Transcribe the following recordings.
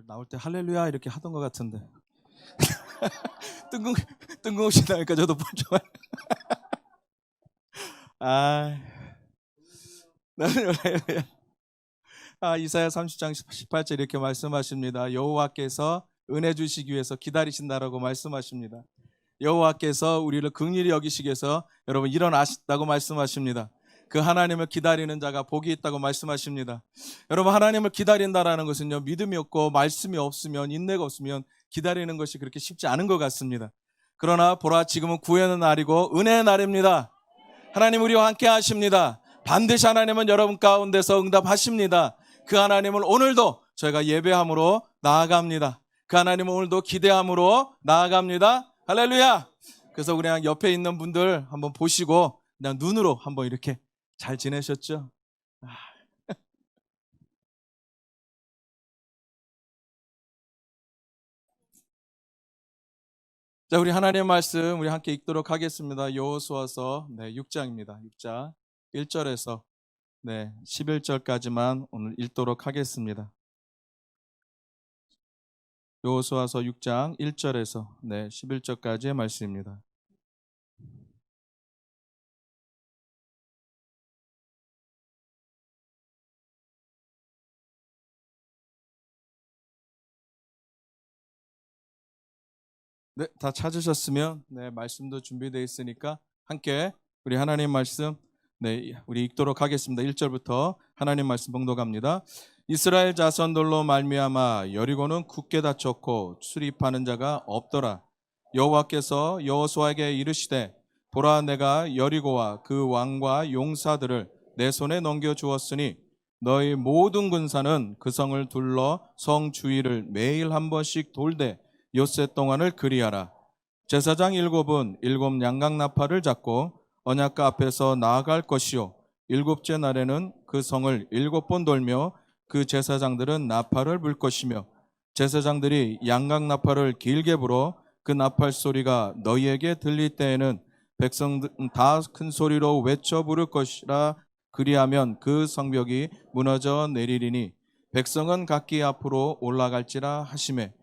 나올 때 할렐루야 이렇게 하던 것 같은데 뜬금없이 나니까 저도 뻔뻔. 아, 나는 할렐루야. 이사야 30장 18절 이렇게 말씀하십니다. 여호와께서 은혜 주시기 위해서 기다리신다라고 말씀하십니다. 여호와께서 우리를 긍휼히 여기시기 위해서 여러분 일어나셨다고 말씀하십니다. 그 하나님을 기다리는 자가 복이 있다고 말씀하십니다. 여러분, 하나님을 기다린다라는 것은요, 믿음이 없고 말씀이 없으면, 인내가 없으면 기다리는 것이 그렇게 쉽지 않은 것 같습니다. 그러나 보라, 지금은 구원의 날이고 은혜의 날입니다. 하나님 우리와 함께 하십니다. 반드시 하나님은 여러분 가운데서 응답하십니다. 그 하나님을 오늘도 저희가 예배함으로 나아갑니다. 그 하나님은 오늘도 기대함으로 나아갑니다. 할렐루야. 그래서 그냥 옆에 있는 분들 한번 보시고 그냥 눈으로 한번 이렇게 잘 지내셨죠? 자, 우리 하나님의 말씀 우리 함께 읽도록 하겠습니다. 여호수아서 6장입니다. 6장 1절에서 11절까지만 오늘 읽도록 하겠습니다. 여호수아서 6장 1절에서 11절까지의 말씀입니다. 네, 다 찾으셨으면 말씀도 준비되어 있으니까 함께 우리 하나님 말씀 우리 읽도록 하겠습니다. 1절부터 하나님 말씀 봉독합니다. 이스라엘 자손들로 말미암아 여리고는 굳게 닫혔고 출입하는 자가 없더라. 여호와께서 여호수아에게 이르시되 보라, 내가 여리고와 그 왕과 용사들을 내 손에 넘겨 주었으니 너희 모든 군사는 그 성을 둘러 성 주위를 매일 한 번씩 돌되 엿새 동안을 그리하라. 제사장 7은 7 양각나팔을 잡고 언약궤 앞에서 나아갈 것이요, 7째 날에는 그 성을 7번 돌며 그 제사장들은 나팔을 불 것이며 제사장들이 양각나팔을 길게 불어 그 나팔 소리가 너희에게 들릴 때에는 백성들 다 큰 소리로 외쳐 부를 것이라. 그리하면 그 성벽이 무너져 내리리니 백성은 각기 앞으로 올라갈지라 하시매,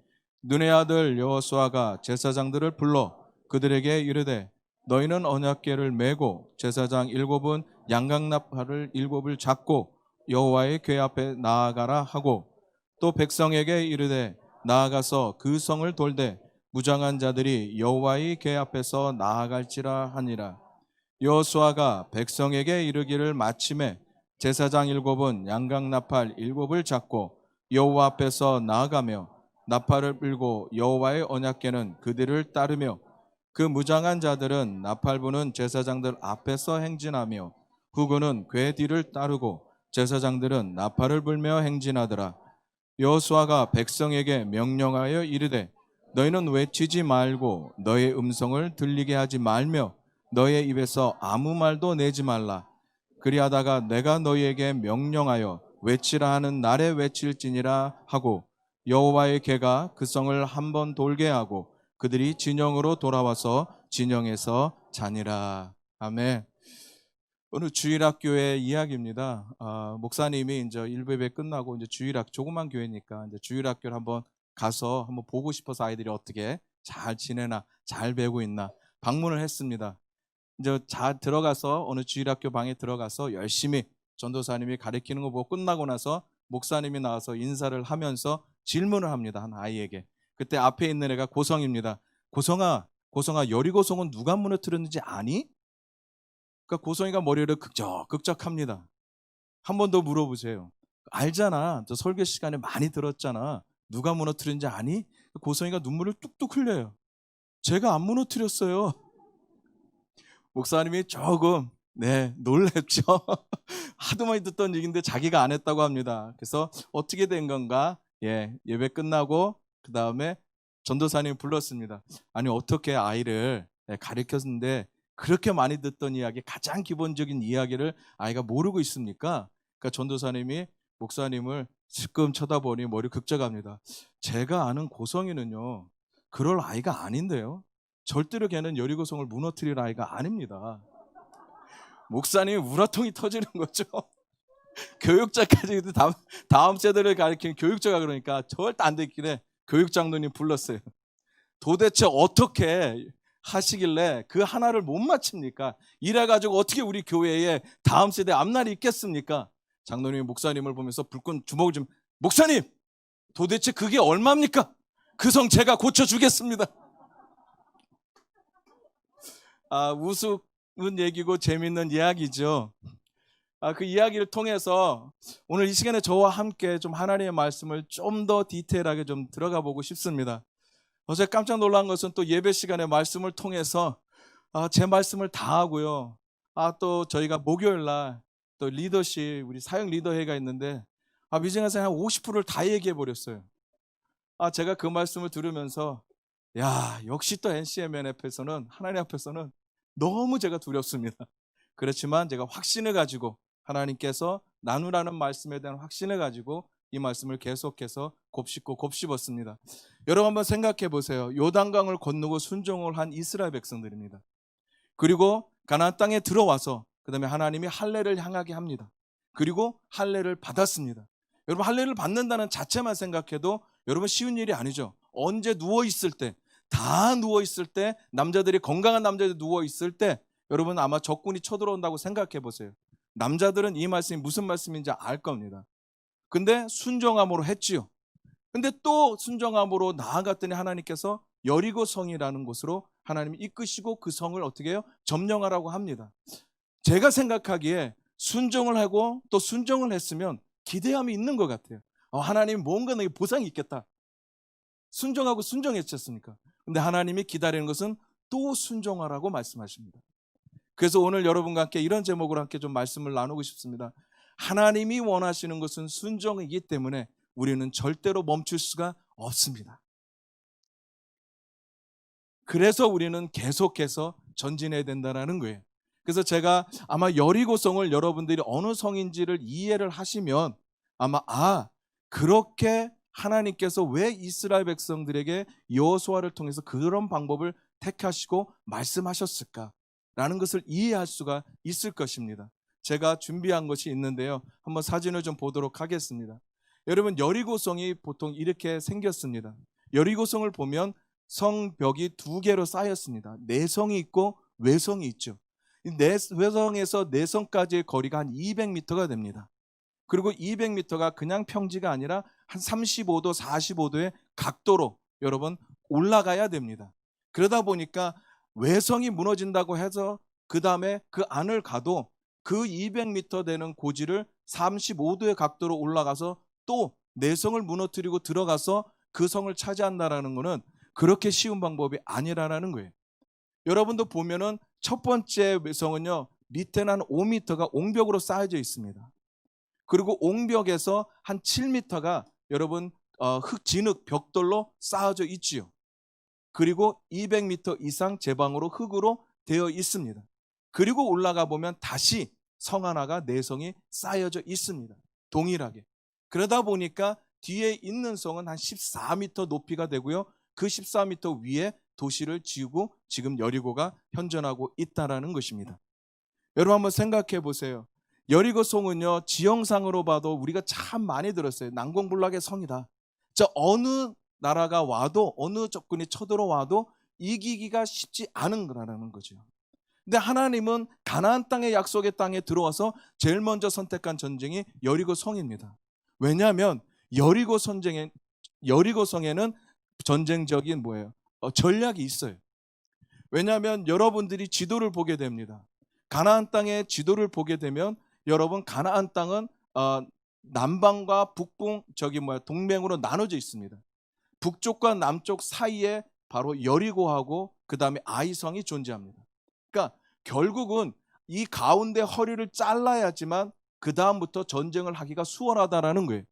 눈의 아들 여호수아가 제사장들을 불러 그들에게 이르되 너희는 언약궤를 메고 제사장 7은 양각나팔을 7을 잡고 여호와의 궤 앞에 나아가라 하고, 또 백성에게 이르되 나아가서 그 성을 돌되 무장한 자들이 여호와의 궤 앞에서 나아갈지라 하니라. 여호수아가 백성에게 이르기를 마침에 제사장 7은 양각나팔 7을 잡고 여호와 앞에서 나아가며 나팔을 불고 여호와의 언약궤는 그들을 따르며 그 무장한 자들은 나팔 부는 제사장들 앞에서 행진하며 후군은 궤 뒤를 따르고 제사장들은 나팔을 불며 행진하더라. 여호수아가 백성에게 명령하여 이르되 너희는 외치지 말고 너의 음성을 들리게 하지 말며 너의 입에서 아무 말도 내지 말라. 그리하다가 내가 너희에게 명령하여 외치라 하는 날에 외칠지니라 하고, 여호와의 궤가 그 성을 한 번 돌게 하고 그들이 진영으로 돌아와서 진영에서 자니라. 아멘. 오늘 주일학교의 이야기입니다. 목사님이 이제 1예배 끝나고 이제 주일학 조그만 교회니까 이제 주일학교를 한번 가서 한번 보고 싶어서 아이들이 어떻게 잘 지내나, 잘 배우고 있나 방문을 했습니다. 이제 잘 들어가서 어느 주일학교 방에 들어가서 열심히 전도사님이 가르치는 거 보고 끝나고 나서 목사님이 나와서 인사를 하면서 질문을 합니다. 한 아이에게. 그때 앞에 있는 애가 고성입니다. 고성아, 여리고성은 누가 무너뜨렸는지 아니? 그러니까 고성이가 머리를 극적합니다. 한 번 더 물어보세요. 알잖아. 저 설교 시간에 많이 들었잖아. 누가 무너뜨렸는지 아니? 고성이가 눈물을 뚝뚝 흘려요. 제가 안 무너뜨렸어요. 목사님이 조금 놀랬죠. 하도 많이 듣던 얘기인데 자기가 안 했다고 합니다. 그래서 어떻게 된 건가? 예배 끝나고 그 다음에 전도사님이 불렀습니다. 아니, 어떻게 아이를 가르쳤는데 그렇게 많이 듣던 이야기, 가장 기본적인 이야기를 아이가 모르고 있습니까? 그러니까 전도사님이 목사님을 슬금 쳐다보니 머리 극적합니다. 제가 아는 고성이는요, 그럴 아이가 아닌데요. 절대로 걔는 여리고성을 무너뜨릴 아이가 아닙니다. 목사님이 우라통이 터지는 거죠. 교육자까지 다음 세대를 가리키는 교육자가 그러니까 절대 안 됐길래 교육 장로님 불렀어요. 도대체 어떻게 하시길래 그 하나를 못 맞춥니까? 이래가지고 어떻게 우리 교회에 다음 세대 앞날이 있겠습니까? 장로님이 목사님을 보면서 불끈 주먹을 좀, 목사님 도대체 그게 얼마입니까? 그 성 제가 고쳐주겠습니다. 우스운 얘기고 재밌는 이야기죠. 그 이야기를 통해서 오늘 이 시간에 저와 함께 좀 하나님의 말씀을 좀 더 디테일하게 좀 들어가 보고 싶습니다. 어제 깜짝 놀란 것은 또 예배 시간에 말씀을 통해서 제 말씀을 다 하고요. 또 저희가 목요일 날 또 리더십, 우리 사역 리더회가 있는데 미증에서 한 50%를 다 얘기해 버렸어요. 제가 그 말씀을 들으면서 역시 또 NCMN 앞에서는, 하나님 앞에서는 너무 제가 두렵습니다. 그렇지만 제가 확신을 가지고, 하나님께서 나누라는 말씀에 대한 확신을 가지고 이 말씀을 계속해서 곱씹고 곱씹었습니다. 여러분 한번 생각해 보세요. 요단강을 건너고 순종을 한 이스라엘 백성들입니다. 그리고 가나안 땅에 들어와서 그 다음에 하나님이 할례를 향하게 합니다. 그리고 할례를 받았습니다. 여러분 할례를 받는다는 자체만 생각해도 여러분 쉬운 일이 아니죠. 언제 누워있을 때, 다 누워있을 때, 남자들이, 건강한 남자들이 누워있을 때 여러분 아마 적군이 쳐들어온다고 생각해 보세요. 남자들은 이 말씀이 무슨 말씀인지 알 겁니다. 근데 순종함으로 했지요. 근데 또 순종함으로 나아갔더니 하나님께서 여리고성이라는 곳으로 하나님이 이끄시고 그 성을 어떻게 해요? 점령하라고 합니다. 제가 생각하기에 순종을 하고 또 순종을 했으면 기대함이 있는 것 같아요. 하나님 뭔가 내게 보상이 있겠다. 순종하고 순종했지 않습니까? 근데 하나님이 기다리는 것은 또 순종하라고 말씀하십니다. 그래서 오늘 여러분과 함께 이런 제목으로 함께 좀 말씀을 나누고 싶습니다. 하나님이 원하시는 것은 순종이기 때문에 우리는 절대로 멈출 수가 없습니다. 그래서 우리는 계속해서 전진해야 된다는 거예요. 그래서 제가 아마 여리고성을 여러분들이 어느 성인지를 이해를 하시면 아마 그렇게 하나님께서 왜 이스라엘 백성들에게 여호수아를 통해서 그런 방법을 택하시고 말씀하셨을까라는 것을 이해할 수가 있을 것입니다. 제가 준비한 것이 있는데요. 한번 사진을 좀 보도록 하겠습니다. 여러분 여리고성이 보통 이렇게 생겼습니다. 여리고성을 보면 성벽이 두 개로 쌓였습니다. 내성이 있고 외성이 있죠. 외성에서 내성까지의 거리가 한 200m가 됩니다. 그리고 200m가 그냥 평지가 아니라 한 35도, 45도의 각도로 여러분 올라가야 됩니다. 그러다 보니까 외성이 무너진다고 해서 그 다음에 그 안을 가도 그 200m 되는 고지를 35도의 각도로 올라가서 또 내성을 무너뜨리고 들어가서 그 성을 차지한다는 것은 그렇게 쉬운 방법이 아니라는 거예요. 여러분도 보면은 첫 번째 외성은요, 밑에는 한 5m가 옹벽으로 쌓여져 있습니다. 그리고 옹벽에서 한 7m가 여러분 진흙 벽돌로 쌓아져 있지요. 그리고 200m 이상 제방으로 흙으로 되어 있습니다. 그리고 올라가 보면 다시 성 하나가 내성이 쌓여져 있습니다. 동일하게. 그러다 보니까 뒤에 있는 성은 한 14m 높이가 되고요. 그 14m 위에 도시를 지우고 지금 여리고가 현존하고 있다는 것입니다. 여러분 한번 생각해 보세요. 여리고 성은요, 지형상으로 봐도 우리가 참 많이 들었어요. 난공불락의 성이다. 어느 나라가 와도, 어느 적군이 쳐들어와도 이기기가 쉽지 않은 거라는 거죠. 근데 하나님은 가나안 땅의 약속의 땅에 들어와서 제일 먼저 선택한 전쟁이 여리고 성입니다. 왜냐하면 여리고 성에는 전쟁적인 전략이 있어요. 왜냐하면 여러분들이 지도를 보게 됩니다. 가나안 땅의 지도를 보게 되면 여러분 가나안 땅은 남방과 북방 동맹으로 나눠져 있습니다. 북쪽과 남쪽 사이에 바로 여리고하고 그 다음에 아이성이 존재합니다. 그러니까 결국은 이 가운데 허리를 잘라야지만 그 다음부터 전쟁을 하기가 수월하다라는 거예요.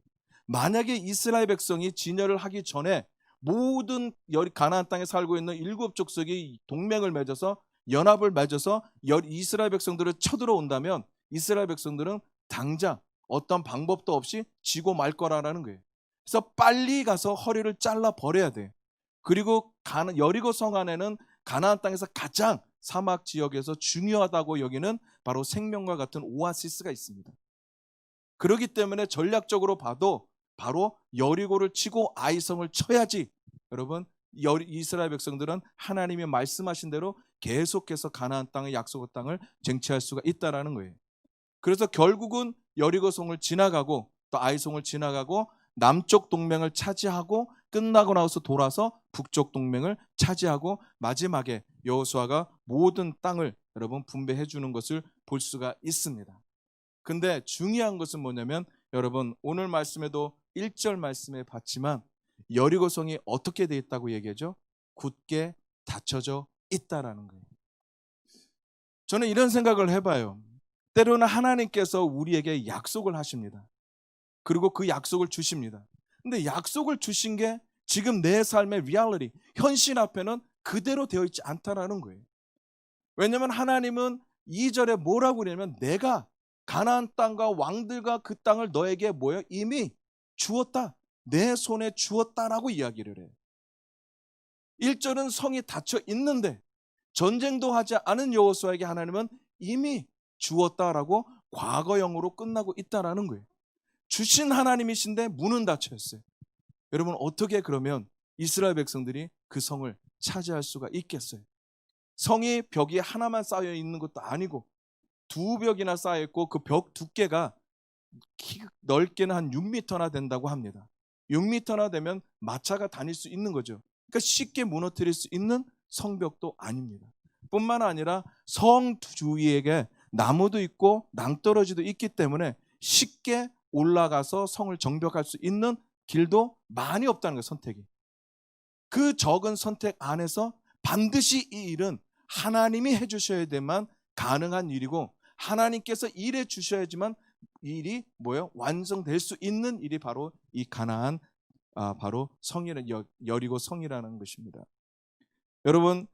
만약에 이스라엘 백성이 진열을 하기 전에 모든 가나안 땅에 살고 있는 7족속이 동맹을 맺어서 연합을 맺어서 이스라엘 백성들을 쳐들어온다면 이스라엘 백성들은 당장 어떤 방법도 없이 지고 말 거라는 거예요. 그래서 빨리 가서 허리를 잘라 버려야 돼. 그리고 여리고 성 안에는 가나안 땅에서 가장 사막 지역에서 중요하다고 여기는 바로 생명과 같은 오아시스가 있습니다. 그렇기 때문에 전략적으로 봐도 바로 여리고를 치고 아이성을 쳐야지, 여러분, 이스라엘 백성들은 하나님이 말씀하신 대로 계속해서 가나안 땅의 약속의 땅을 쟁취할 수가 있다라는 거예요. 그래서 결국은 여리고성을 지나가고 또 아이성을 지나가고 남쪽 동맹을 차지하고 끝나고 나서 돌아서 북쪽 동맹을 차지하고 마지막에 여호수아가 모든 땅을 여러분 분배해 주는 것을 볼 수가 있습니다. 근데 중요한 것은 뭐냐면, 여러분 오늘 말씀에도 1절 말씀에 봤지만 여리고성이 어떻게 돼 있다고 얘기하죠? 굳게 닫혀져 있다라는 거예요. 저는 이런 생각을 해봐요. 때로는 하나님께서 우리에게 약속을 하십니다. 그리고 그 약속을 주십니다. 근데 약속을 주신 게 지금 내 삶의 리얼리티, 현실 앞에는 그대로 되어 있지 않다라는 거예요. 왜냐하면 하나님은 2절에 뭐라고 그러냐면, 내가 가나안 땅과 왕들과 그 땅을 너에게 뭐예요? 이미 주었다. 내 손에 주었다라고 이야기를 해요. 1절은 성이 닫혀 있는데 전쟁도 하지 않은 여호수아에게 하나님은 이미 주었다라고 과거형으로 끝나고 있다라는 거예요. 주신 하나님이신데 문은 닫혀 있어요. 여러분 어떻게 그러면 이스라엘 백성들이 그 성을 차지할 수가 있겠어요? 성이 벽이 하나만 쌓여 있는 것도 아니고 두 벽이나 쌓여 있고 그 벽 두께가 넓게는 한 6m나 된다고 합니다. 6m나 되면 마차가 다닐 수 있는 거죠. 그러니까 쉽게 무너뜨릴 수 있는 성벽도 아닙니다. 뿐만 아니라 성 주위에게 나무도 있고 낭떠러지도 있기 때문에 쉽게 올라가서 성을 정벽할 수 있는 길도 많이 없다는 거예요. 선택이. 그 적은 선택 안에서 반드시 이 일은 하나님이 해주셔야 되만 가능한 일이고, 하나님께서 일해 주셔야지만 일이 뭐예요? 완성될 수 있는 일이 바로 이 가나안, 바로 성이라는 여리고 성이라는 것입니다. 여러분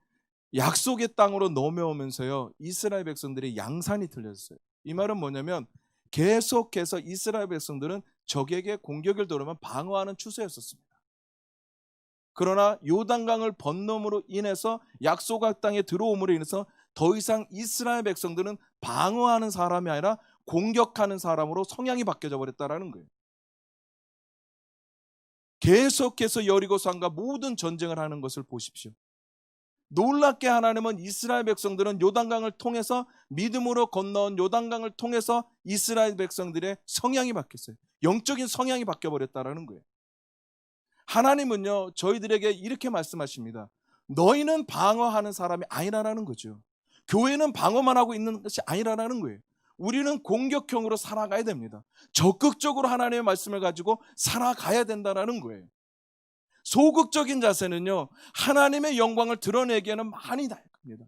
약속의 땅으로 넘어오면서요, 이스라엘 백성들의 양산이 틀렸어요. 이 말은 뭐냐면 계속해서 이스라엘 백성들은 적에게 공격을 들어오면 방어하는 추세였었습니다. 그러나 요단강을 건너므로 인해서 약속의 땅에 들어옴으로 인해서 더 이상 이스라엘 백성들은 방어하는 사람이 아니라 공격하는 사람으로 성향이 바뀌어져 버렸다는 거예요. 계속해서 여리고성과 모든 전쟁을 하는 것을 보십시오. 놀랍게 하나님은 이스라엘 백성들은 요단강을 통해서 믿음으로 건너온 요단강을 통해서 이스라엘 백성들의 성향이 바뀌었어요. 영적인 성향이 바뀌어버렸다는 거예요. 하나님은요 저희들에게 이렇게 말씀하십니다. 너희는 방어하는 사람이 아니라는 거죠. 교회는 방어만 하고 있는 것이 아니라는 거예요. 우리는 공격형으로 살아가야 됩니다. 적극적으로 하나님의 말씀을 가지고 살아가야 된다는 거예요. 소극적인 자세는요 하나님의 영광을 드러내기에는 많이 나약합니다.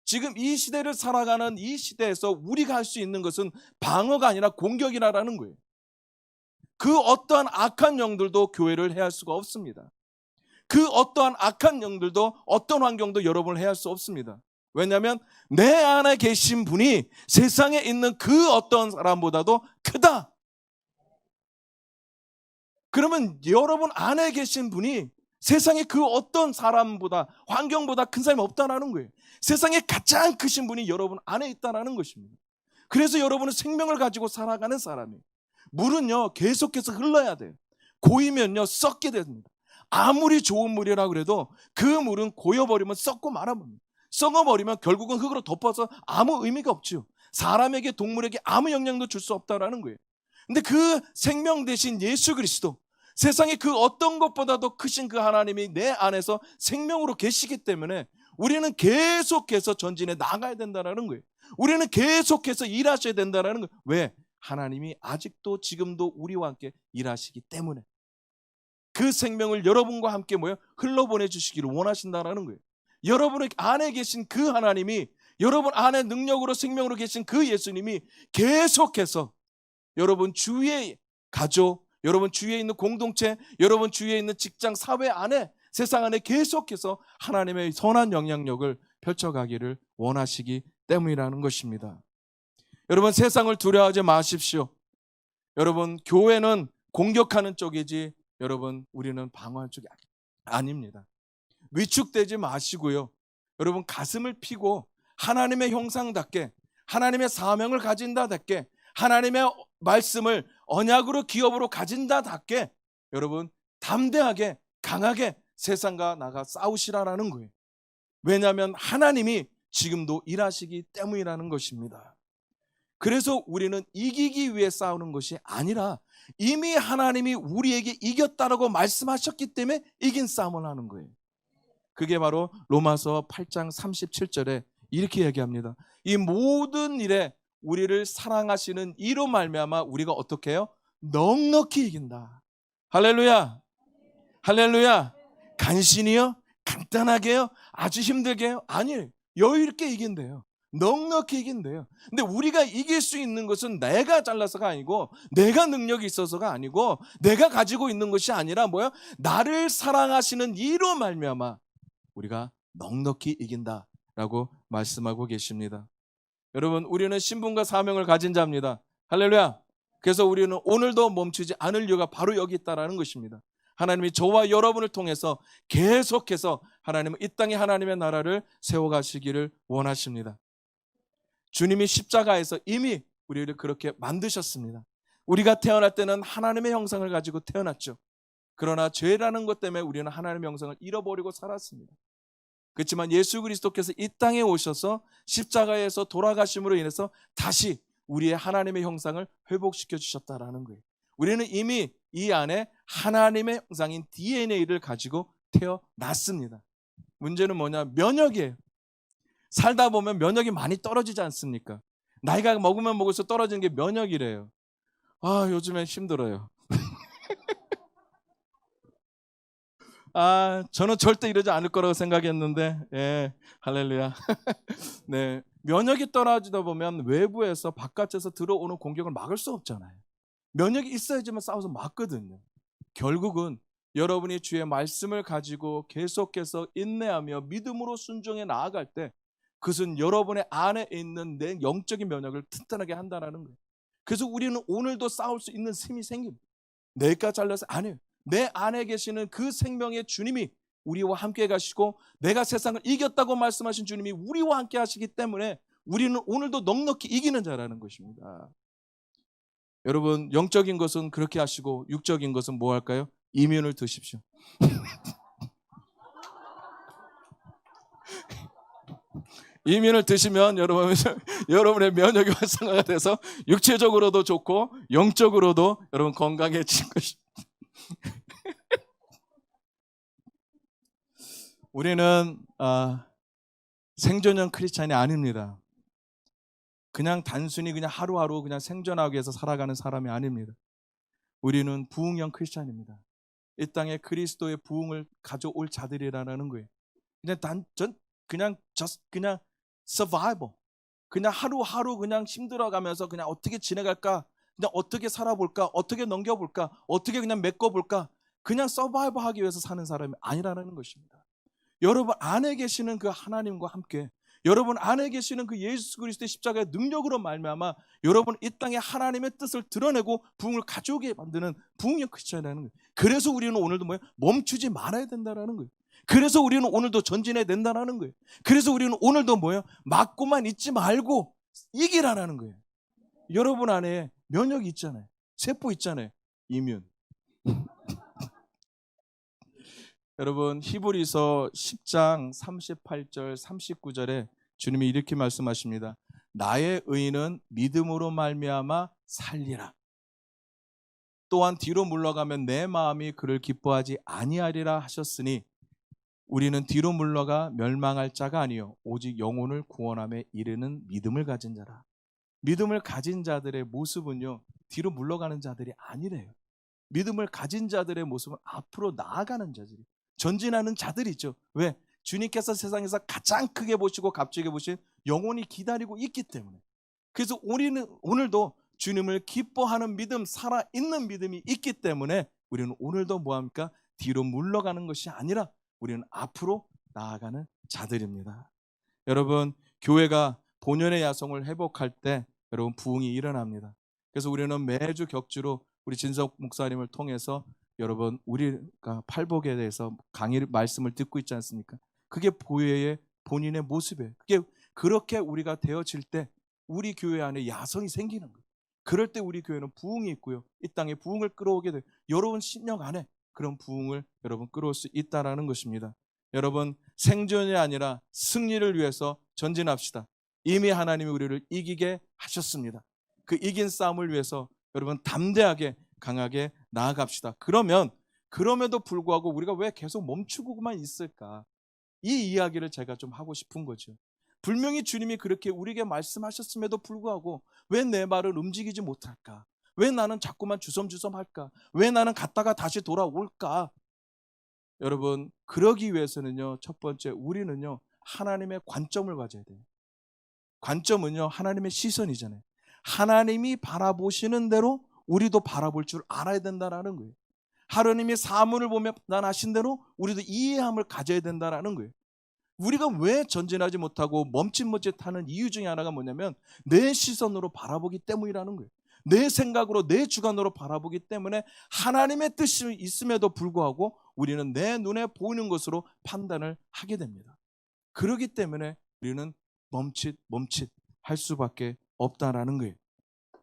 지금 이 시대를 살아가는 이 시대에서 우리가 할 수 있는 것은 방어가 아니라 공격이라는 거예요. 그 어떠한 악한 영들도 교회를 해할 수가 없습니다. 그 어떠한 악한 영들도 어떤 환경도 여러분을 해할 수 없습니다. 왜냐하면 내 안에 계신 분이 세상에 있는 그 어떤 사람보다도 크다. 그러면 여러분 안에 계신 분이 세상에 그 어떤 사람보다, 환경보다 큰 사람이 없다는 거예요. 세상에 가장 크신 분이 여러분 안에 있다는 것입니다. 그래서 여러분은 생명을 가지고 살아가는 사람이에요. 물은요 계속해서 흘러야 돼요. 고이면요 썩게 됩니다. 아무리 좋은 물이라 그래도 그 물은 고여버리면 썩고 말아버립니다. 썩어버리면 결국은 흙으로 덮어서 아무 의미가 없죠. 사람에게, 동물에게 아무 영향도 줄 수 없다는 거예요. 근데 그 생명 대신 예수 그리스도, 세상에 그 어떤 것보다도 크신 그 하나님이 내 안에서 생명으로 계시기 때문에 우리는 계속해서 전진해 나가야 된다는 거예요. 우리는 계속해서 일하셔야 된다는 거예요. 왜? 하나님이 아직도 지금도 우리와 함께 일하시기 때문에 그 생명을 여러분과 함께 흘러보내주시기를 원하신다는 거예요. 여러분 안에 계신 그 하나님이, 여러분 안에 능력으로 생명으로 계신 그 예수님이 계속해서 여러분 주위의 가족, 여러분 주위에 있는 공동체, 여러분 주위에 있는 직장, 사회 안에, 세상 안에 계속해서 하나님의 선한 영향력을 펼쳐가기를 원하시기 때문이라는 것입니다. 여러분 세상을 두려워하지 마십시오. 여러분 교회는 공격하는 쪽이지 여러분 우리는 방어하는 쪽이 아닙니다. 위축되지 마시고요. 여러분 가슴을 피고 하나님의 형상답게, 하나님의 사명을 가진다답게, 하나님의 말씀을 언약으로 기업으로 가진 자답게 여러분 담대하게 강하게 세상과 나가 싸우시라라는 거예요. 왜냐하면 하나님이 지금도 일하시기 때문이라는 것입니다. 그래서 우리는 이기기 위해 싸우는 것이 아니라 이미 하나님이 우리에게 이겼다라고 말씀하셨기 때문에 이긴 싸움을 하는 거예요. 그게 바로 로마서 8장 37절에 이렇게 얘기합니다. 이 모든 일에 우리를 사랑하시는 이로 말미암아 우리가 어떻게 해요? 넉넉히 이긴다. 할렐루야. 할렐루야. 간신히요? 간단하게요? 아주 힘들게요? 아니에요. 여유 있게 이긴대요. 넉넉히 이긴대요. 근데 우리가 이길 수 있는 것은 내가 잘나서가 아니고 내가 능력이 있어서가 아니고 내가 가지고 있는 것이 아니라 뭐야? 나를 사랑하시는 이로 말미암아 우리가 넉넉히 이긴다라고 말씀하고 계십니다. 여러분, 우리는 신분과 사명을 가진 자입니다. 할렐루야. 그래서 우리는 오늘도 멈추지 않을 이유가 바로 여기 있다라는 것입니다. 하나님이 저와 여러분을 통해서 계속해서 하나님은 이 땅에 하나님의 나라를 세워가시기를 원하십니다. 주님이 십자가에서 이미 우리를 그렇게 만드셨습니다. 우리가 태어날 때는 하나님의 형상을 가지고 태어났죠. 그러나 죄라는 것 때문에 우리는 하나님의 형상을 잃어버리고 살았습니다. 그렇지만 예수 그리스도께서 이 땅에 오셔서 십자가에서 돌아가심으로 인해서 다시 우리의 하나님의 형상을 회복시켜 주셨다라는 거예요. 우리는 이미 이 안에 하나님의 형상인 DNA를 가지고 태어났습니다. 문제는 뭐냐? 면역이에요. 살다 보면 면역이 많이 떨어지지 않습니까? 나이가 먹으면 먹을수록 떨어지는 게 면역이래요. 요즘엔 힘들어요. 저는 절대 이러지 않을 거라고 생각했는데, 예, 할렐루야. 네, 면역이 떨어지다 보면 외부에서 바깥에서 들어오는 공격을 막을 수 없잖아요. 면역이 있어야지만 싸워서 막거든요. 결국은 여러분이 주의 말씀을 가지고 계속해서 인내하며 믿음으로 순종해 나아갈 때 그것은 여러분의 안에 있는 내 영적인 면역을 튼튼하게 한다는 거예요. 그래서 우리는 오늘도 싸울 수 있는 힘이 생깁니다. 내가 잘려서 아니에요. 내 안에 계시는 그 생명의 주님이 우리와 함께 가시고 내가 세상을 이겼다고 말씀하신 주님이 우리와 함께 하시기 때문에 우리는 오늘도 넉넉히 이기는 자라는 것입니다. 여러분, 영적인 것은 그렇게 하시고 육적인 것은 뭐 할까요? 이면을 드십시오. 이면을 드시면 여러분의 면역이 활성화가 돼서 육체적으로도 좋고 영적으로도 여러분 건강해질 것입니다. 우리는 생존형 크리스찬이 아닙니다. 그냥 단순히 그냥 하루하루 그냥 생존하기 위해서 살아가는 사람이 아닙니다. 우리는 부흥형 크리스찬입니다. 이 땅에 그리스도의 부흥을 가져올 자들이라는 거예요. 그냥 survival. 그냥 하루하루 그냥 힘들어가면서 그냥 어떻게 지내갈까? 그냥 어떻게 살아볼까? 어떻게 넘겨볼까? 어떻게 그냥 메꿔볼까? 그냥 서바이벌 하기 위해서 사는 사람이 아니라는 것입니다. 여러분 안에 계시는 그 하나님과 함께 여러분 안에 계시는 그 예수 그리스도의 십자가의 능력으로 말미암아 여러분 이 땅에 하나님의 뜻을 드러내고 부흥을 가져오게 만드는 부흥형 크리스천이라는 거예요. 그래서 우리는 오늘도 멈추지 말아야 된다는 거예요. 그래서 우리는 오늘도 전진해야 된다는 거예요. 그래서 우리는 오늘도 막고만 있지 말고 이기라는 거예요. 여러분 안에 면역이 있잖아요. 세포 있잖아요. 이뮨. 여러분 히브리서 10장 38절 39절에 주님이 이렇게 말씀하십니다. 나의 의인은 믿음으로 말미암아 살리라. 또한 뒤로 물러가면 내 마음이 그를 기뻐하지 아니하리라 하셨으니 우리는 뒤로 물러가 멸망할 자가 아니요 오직 영혼을 구원함에 이르는 믿음을 가진 자라. 믿음을 가진 자들의 모습은요 뒤로 물러가는 자들이 아니래요. 믿음을 가진 자들의 모습은 앞으로 나아가는 자들이 전진하는 자들이죠. 왜? 주님께서 세상에서 가장 크게 보시고 값지게 보신 영혼이 기다리고 있기 때문에. 그래서 우리는 오늘도 주님을 기뻐하는 믿음, 살아있는 믿음이 있기 때문에 우리는 오늘도 뭐합니까? 뒤로 물러가는 것이 아니라 우리는 앞으로 나아가는 자들입니다. 여러분, 교회가 본연의 야성을 회복할 때 여러분 부흥이 일어납니다. 그래서 우리는 매주 격주로 우리 진석 목사님을 통해서 여러분 우리가 팔복에 대해서 강의 말씀을 듣고 있지 않습니까? 그게 교회의 본인의 모습이에요. 그게 그렇게 우리가 되어질 때 우리 교회 안에 야성이 생기는 거예요. 그럴 때 우리 교회는 부흥이 있고요. 이 땅에 부흥을 끌어오게 돼요. 여러분 심령 안에 그런 부흥을 여러분 끌어올 수 있다라는 것입니다. 여러분 생존이 아니라 승리를 위해서 전진합시다. 이미 하나님이 우리를 이기게 하셨습니다. 그 이긴 싸움을 위해서 여러분 담대하게 강하게 나아갑시다. 그러면 그럼에도 불구하고 우리가 왜 계속 멈추고만 있을까? 이 이야기를 제가 좀 하고 싶은 거죠. 분명히 주님이 그렇게 우리에게 말씀하셨음에도 불구하고 왜 내 말을 움직이지 못할까? 왜 나는 자꾸만 주섬주섬할까? 왜 나는 갔다가 다시 돌아올까? 여러분 그러기 위해서는요, 첫 번째 우리는요 하나님의 관점을 가져야 돼요. 관점은요 하나님의 시선이잖아요. 하나님이 바라보시는 대로 우리도 바라볼 줄 알아야 된다는 거예요. 하나님이 사물을 보며 판단하신 대로 우리도 이해함을 가져야 된다는 거예요. 우리가 왜 전진하지 못하고 멈칫멈칫하는 이유 중에 하나가 뭐냐면 내 시선으로 바라보기 때문이라는 거예요. 내 생각으로 내 주관으로 바라보기 때문에 하나님의 뜻이 있음에도 불구하고 우리는 내 눈에 보이는 것으로 판단을 하게 됩니다. 그렇기 때문에 우리는 멈칫할 수밖에 없다라는 거예요.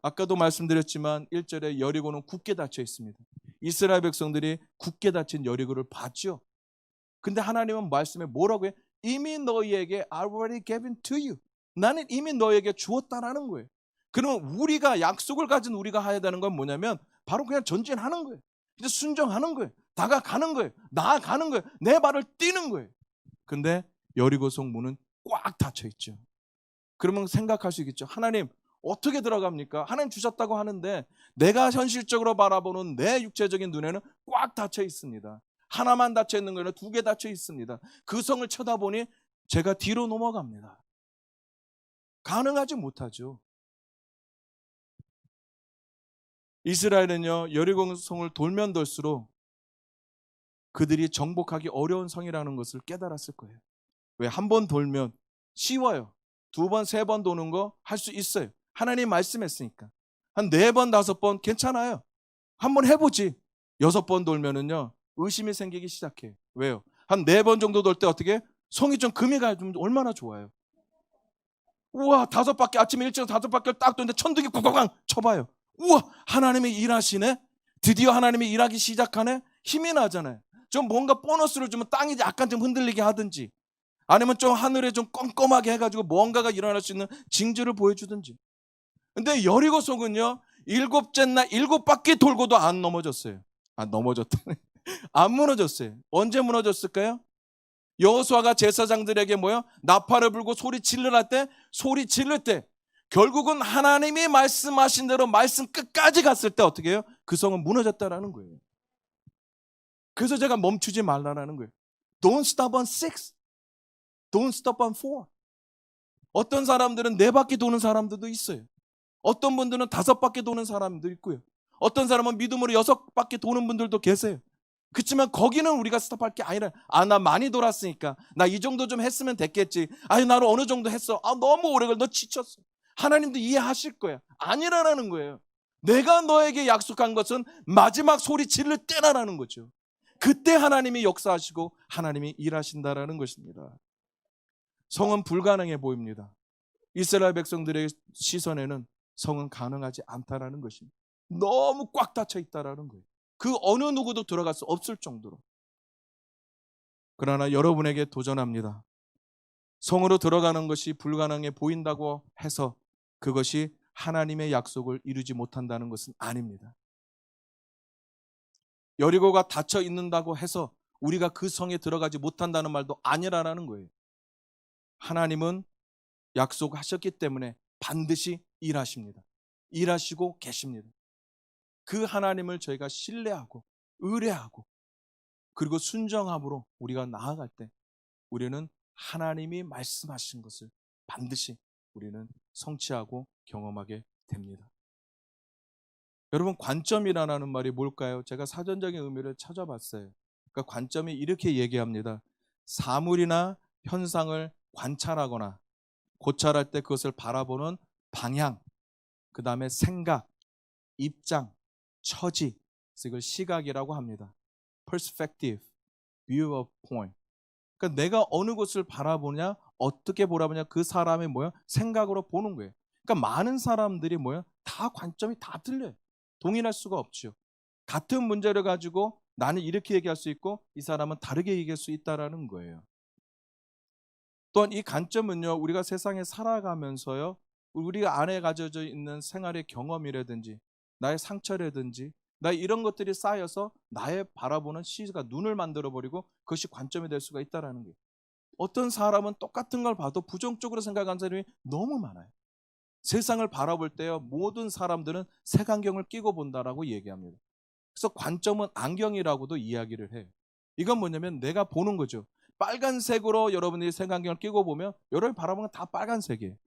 아까도 말씀드렸지만 1절에 여리고는 굳게 닫혀 있습니다. 이스라엘 백성들이 굳게 닫힌 여리고를 봤죠. 근데 하나님은 말씀에 뭐라고 해요? 이미 너희에게 already given to you. 나는 이미 너희에게 주었다라는 거예요. 그러면 우리가 약속을 가진 우리가 해야 되는 건 뭐냐면 바로 그냥 전진하는 거예요. 이제 순종하는 거예요. 다가가는 거예요. 나아가는 거예요. 내 발을 띄는 거예요. 근데 여리고성 문은 꽉 닫혀 있죠. 그러면 생각할 수 있겠죠. 하나님 어떻게 들어갑니까? 하나님 주셨다고 하는데 내가 현실적으로 바라보는 내 육체적인 눈에는 꽉 닫혀 있습니다. 하나만 닫혀 있는 거는 2개 닫혀 있습니다. 그 성을 쳐다보니 제가 뒤로 넘어갑니다. 가능하지 못하죠. 이스라엘은요 여리고 성을 돌면 돌수록 그들이 정복하기 어려운 성이라는 것을 깨달았을 거예요. 왜? 한 번 돌면 쉬워요. 2번, 3번 도는 거 할 수 있어요. 하나님 말씀했으니까. 한 4번, 5번 괜찮아요. 한번 해보지. 6번 돌면은요 의심이 생기기 시작해요. 왜요? 한 4번 정도 돌 때 어떻게? 성이 좀 금이 가면 얼마나 좋아요. 우와 5바퀴 아침에 일찍 5바퀴를 딱 도는데 천둥이 꽝꽝꽝 쳐봐요. 우와 하나님이 일하시네. 드디어 하나님이 일하기 시작하네. 힘이 나잖아요. 좀 뭔가 보너스를 주면 땅이 약간 좀 흔들리게 하든지 아니면 좀 하늘에 좀 껌껌하게 해가지고 뭔가가 일어날 수 있는 징조를 보여주든지. 근데 여리고성은요 7째 날 7바퀴 돌고도 안 넘어졌어요. 넘어졌다네. 안 무너졌어요. 언제 무너졌을까요? 여호수아가 제사장들에게 뭐요? 나팔을 불고 소리 지를 때 결국은 하나님이 말씀하신 대로 말씀 끝까지 갔을 때 어떻게 해요? 그 성은 무너졌다라는 거예요. 그래서 제가 멈추지 말라라는 거예요. Don't stop on 6. Don't stop on 4. 어떤 사람들은 4바퀴 도는 사람들도 있어요. 어떤 분들은 5바퀴 도는 사람도 있고요. 어떤 사람은 믿음으로 6바퀴 도는 분들도 계세요. 그렇지만 거기는 우리가 스톱할 게 아니라 나 많이 돌았으니까 나 이 정도 좀 했으면 됐겠지. 나를 어느 정도 했어. 너무 오래 걸려. 너 지쳤어. 하나님도 이해하실 거야. 아니라는 거예요. 내가 너에게 약속한 것은 마지막 소리 지를 때라는 거죠. 그때 하나님이 역사하시고 하나님이 일하신다라는 것입니다. 성은 불가능해 보입니다. 이스라엘 백성들의 시선에는 성은 가능하지 않다라는 것입니다. 너무 꽉 닫혀 있다라는 거예요. 그 어느 누구도 들어갈 수 없을 정도로. 그러나 여러분에게 도전합니다. 성으로 들어가는 것이 불가능해 보인다고 해서 그것이 하나님의 약속을 이루지 못한다는 것은 아닙니다. 여리고가 닫혀 있는다고 해서 우리가 그 성에 들어가지 못한다는 말도 아니라는 거예요. 하나님은 약속하셨기 때문에 반드시 일하십니다. 일하시고 계십니다. 그 하나님을 저희가 신뢰하고 의뢰하고 그리고 순정함으로 우리가 나아갈 때 우리는 하나님이 말씀하신 것을 반드시 우리는 성취하고 경험하게 됩니다. 여러분 관점이라는 말이 뭘까요? 제가 사전적인 의미를 찾아봤어요. 그러니까 관점이 이렇게 얘기합니다. 사물이나 현상을 관찰하거나 고찰할 때 그것을 바라보는 방향, 그 다음에 생각, 입장, 처지, 이걸 시각이라고 합니다. Perspective, view of point. 그러니까 내가 어느 곳을 바라보냐, 어떻게 바라보냐, 그 사람의 뭐야? 생각으로 보는 거예요. 그러니까 많은 사람들이 뭐야? 다 관점이 다 틀려요. 동일할 수가 없죠. 같은 문제를 가지고 나는 이렇게 얘기할 수 있고 이 사람은 다르게 얘기할 수 있다라는 거예요. 또한 이 관점은요, 우리가 세상에 살아가면서요, 우리가 안에 가져져 있는 생활의 경험이라든지 나의 상처라든지 나의 이런 것들이 쌓여서 나의 바라보는 시가 눈을 만들어 버리고 그것이 관점이 될 수가 있다라는 거예요. 어떤 사람은 똑같은 걸 봐도 부정적으로 생각하는 사람이 너무 많아요. 세상을 바라볼 때요, 모든 사람들은 색안경을 끼고 본다라고 얘기합니다. 그래서 관점은 안경이라고도 이야기를 해요. 이건 뭐냐면 내가 보는 거죠. 빨간색으로 여러분들이 색안경을 끼고 보면 여러분이 바라보는 건 다 빨간색이에요.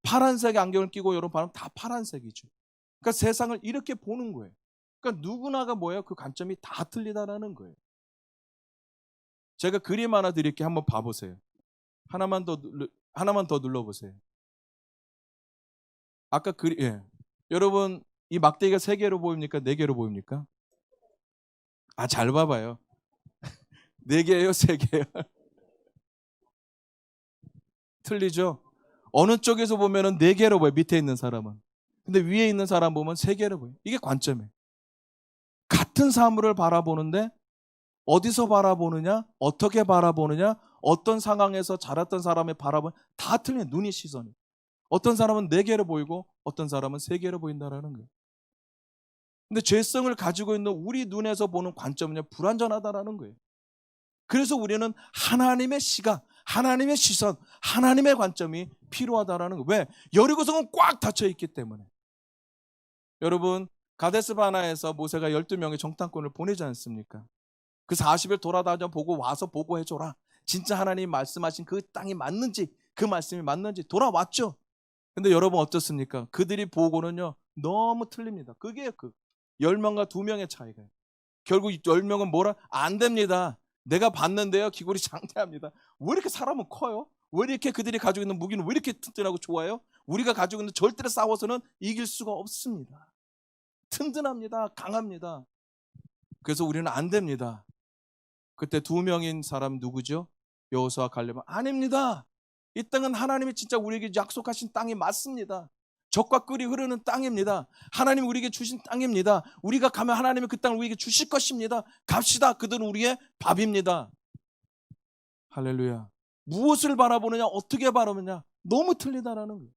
파란색 안경을 끼고 여러분 바라보면 다 파란색이죠. 그러니까 세상을 이렇게 보는 거예요. 그러니까 누구나가 뭐예요? 그 관점이 다 틀리다라는 거예요. 제가 그림 하나 드릴게요. 한번 봐보세요. 하나만 더 눌러보세요. 아까 예. 여러분, 이 막대기가 3개로 보입니까? 4개로 보입니까? 잘 봐봐요. 4개예요, 3개예요? 틀리죠? 어느 쪽에서 보면은 4개로 보여요, 밑에 있는 사람은. 근데 위에 있는 사람 보면 3개로 보여요. 이게 관점이에요. 같은 사물을 바라보는데 어디서 바라보느냐, 어떻게 바라보느냐, 어떤 상황에서 자랐던 사람의 바라보는 다 틀린 눈이 시선이. 어떤 사람은 4개로 보이고 어떤 사람은 3개로 보인다라는 거예요. 근데 죄성을 가지고 있는 우리 눈에서 보는 관점은요, 불완전하다라는 거예요. 그래서 우리는 하나님의 시각, 하나님의 시선, 하나님의 관점이 필요하다라는 거예요. 왜? 여리고성은 꽉 닫혀 있기 때문에. 여러분, 가데스 바나에서 모세가 12명의 정탐꾼을 보내지 않습니까? 그 40일 돌아다녀 보고 와서 보고해줘라. 진짜 하나님 말씀하신 그 땅이 맞는지, 그 말씀이 맞는지 돌아왔죠. 근데 여러분 어떻습니까? 그들이 보고는요, 너무 틀립니다. 그게 10명과 2명의 차이가. 결국 10명은 뭐라? 안 됩니다. 내가 봤는데요, 기골이 장대합니다. 왜 이렇게 사람은 커요? 왜 이렇게 그들이 가지고 있는 무기는 왜 이렇게 튼튼하고 좋아요? 우리가 가지고 있는 절대로 싸워서는 이길 수가 없습니다. 튼튼합니다. 강합니다. 그래서 우리는 안 됩니다. 그때 2명인 사람 누구죠? 여호수아 갈렙은 아닙니다. 이 땅은 하나님이 진짜 우리에게 약속하신 땅이 맞습니다. 적과 꿀이 흐르는 땅입니다. 하나님이 우리에게 주신 땅입니다. 우리가 가면 하나님이 그 땅을 우리에게 주실 것입니다. 갑시다. 그들은 우리의 밥입니다. 할렐루야. 무엇을 바라보느냐, 어떻게 바라보느냐, 너무 틀리다라는 거예요.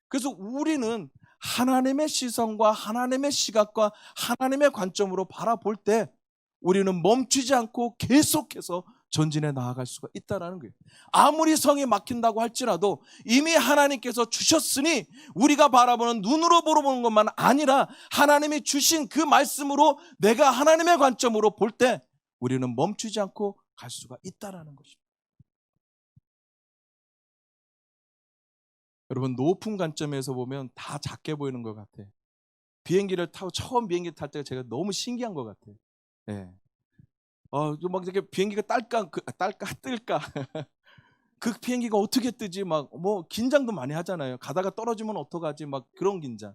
그래서 우리는 하나님의 시선과 하나님의 시각과 하나님의 관점으로 바라볼 때 우리는 멈추지 않고 계속해서 전진해 나아갈 수가 있다는 거예요. 아무리 성이 막힌다고 할지라도 이미 하나님께서 주셨으니 우리가 바라보는 눈으로 보는 것만 아니라 하나님이 주신 그 말씀으로 내가 하나님의 관점으로 볼 때 우리는 멈추지 않고 갈 수가 있다는 것입니다. 여러분, 높은 관점에서 보면 다 작게 보이는 것 같아요. 비행기를 타고 처음 비행기 탈 때가 제가 너무 신기한 것 같아요. 예. 막 이렇게 비행기가 뜰까? 그 비행기가 어떻게 뜨지? 막 뭐 긴장도 많이 하잖아요. 가다가 떨어지면 어떡하지? 막 그런 긴장.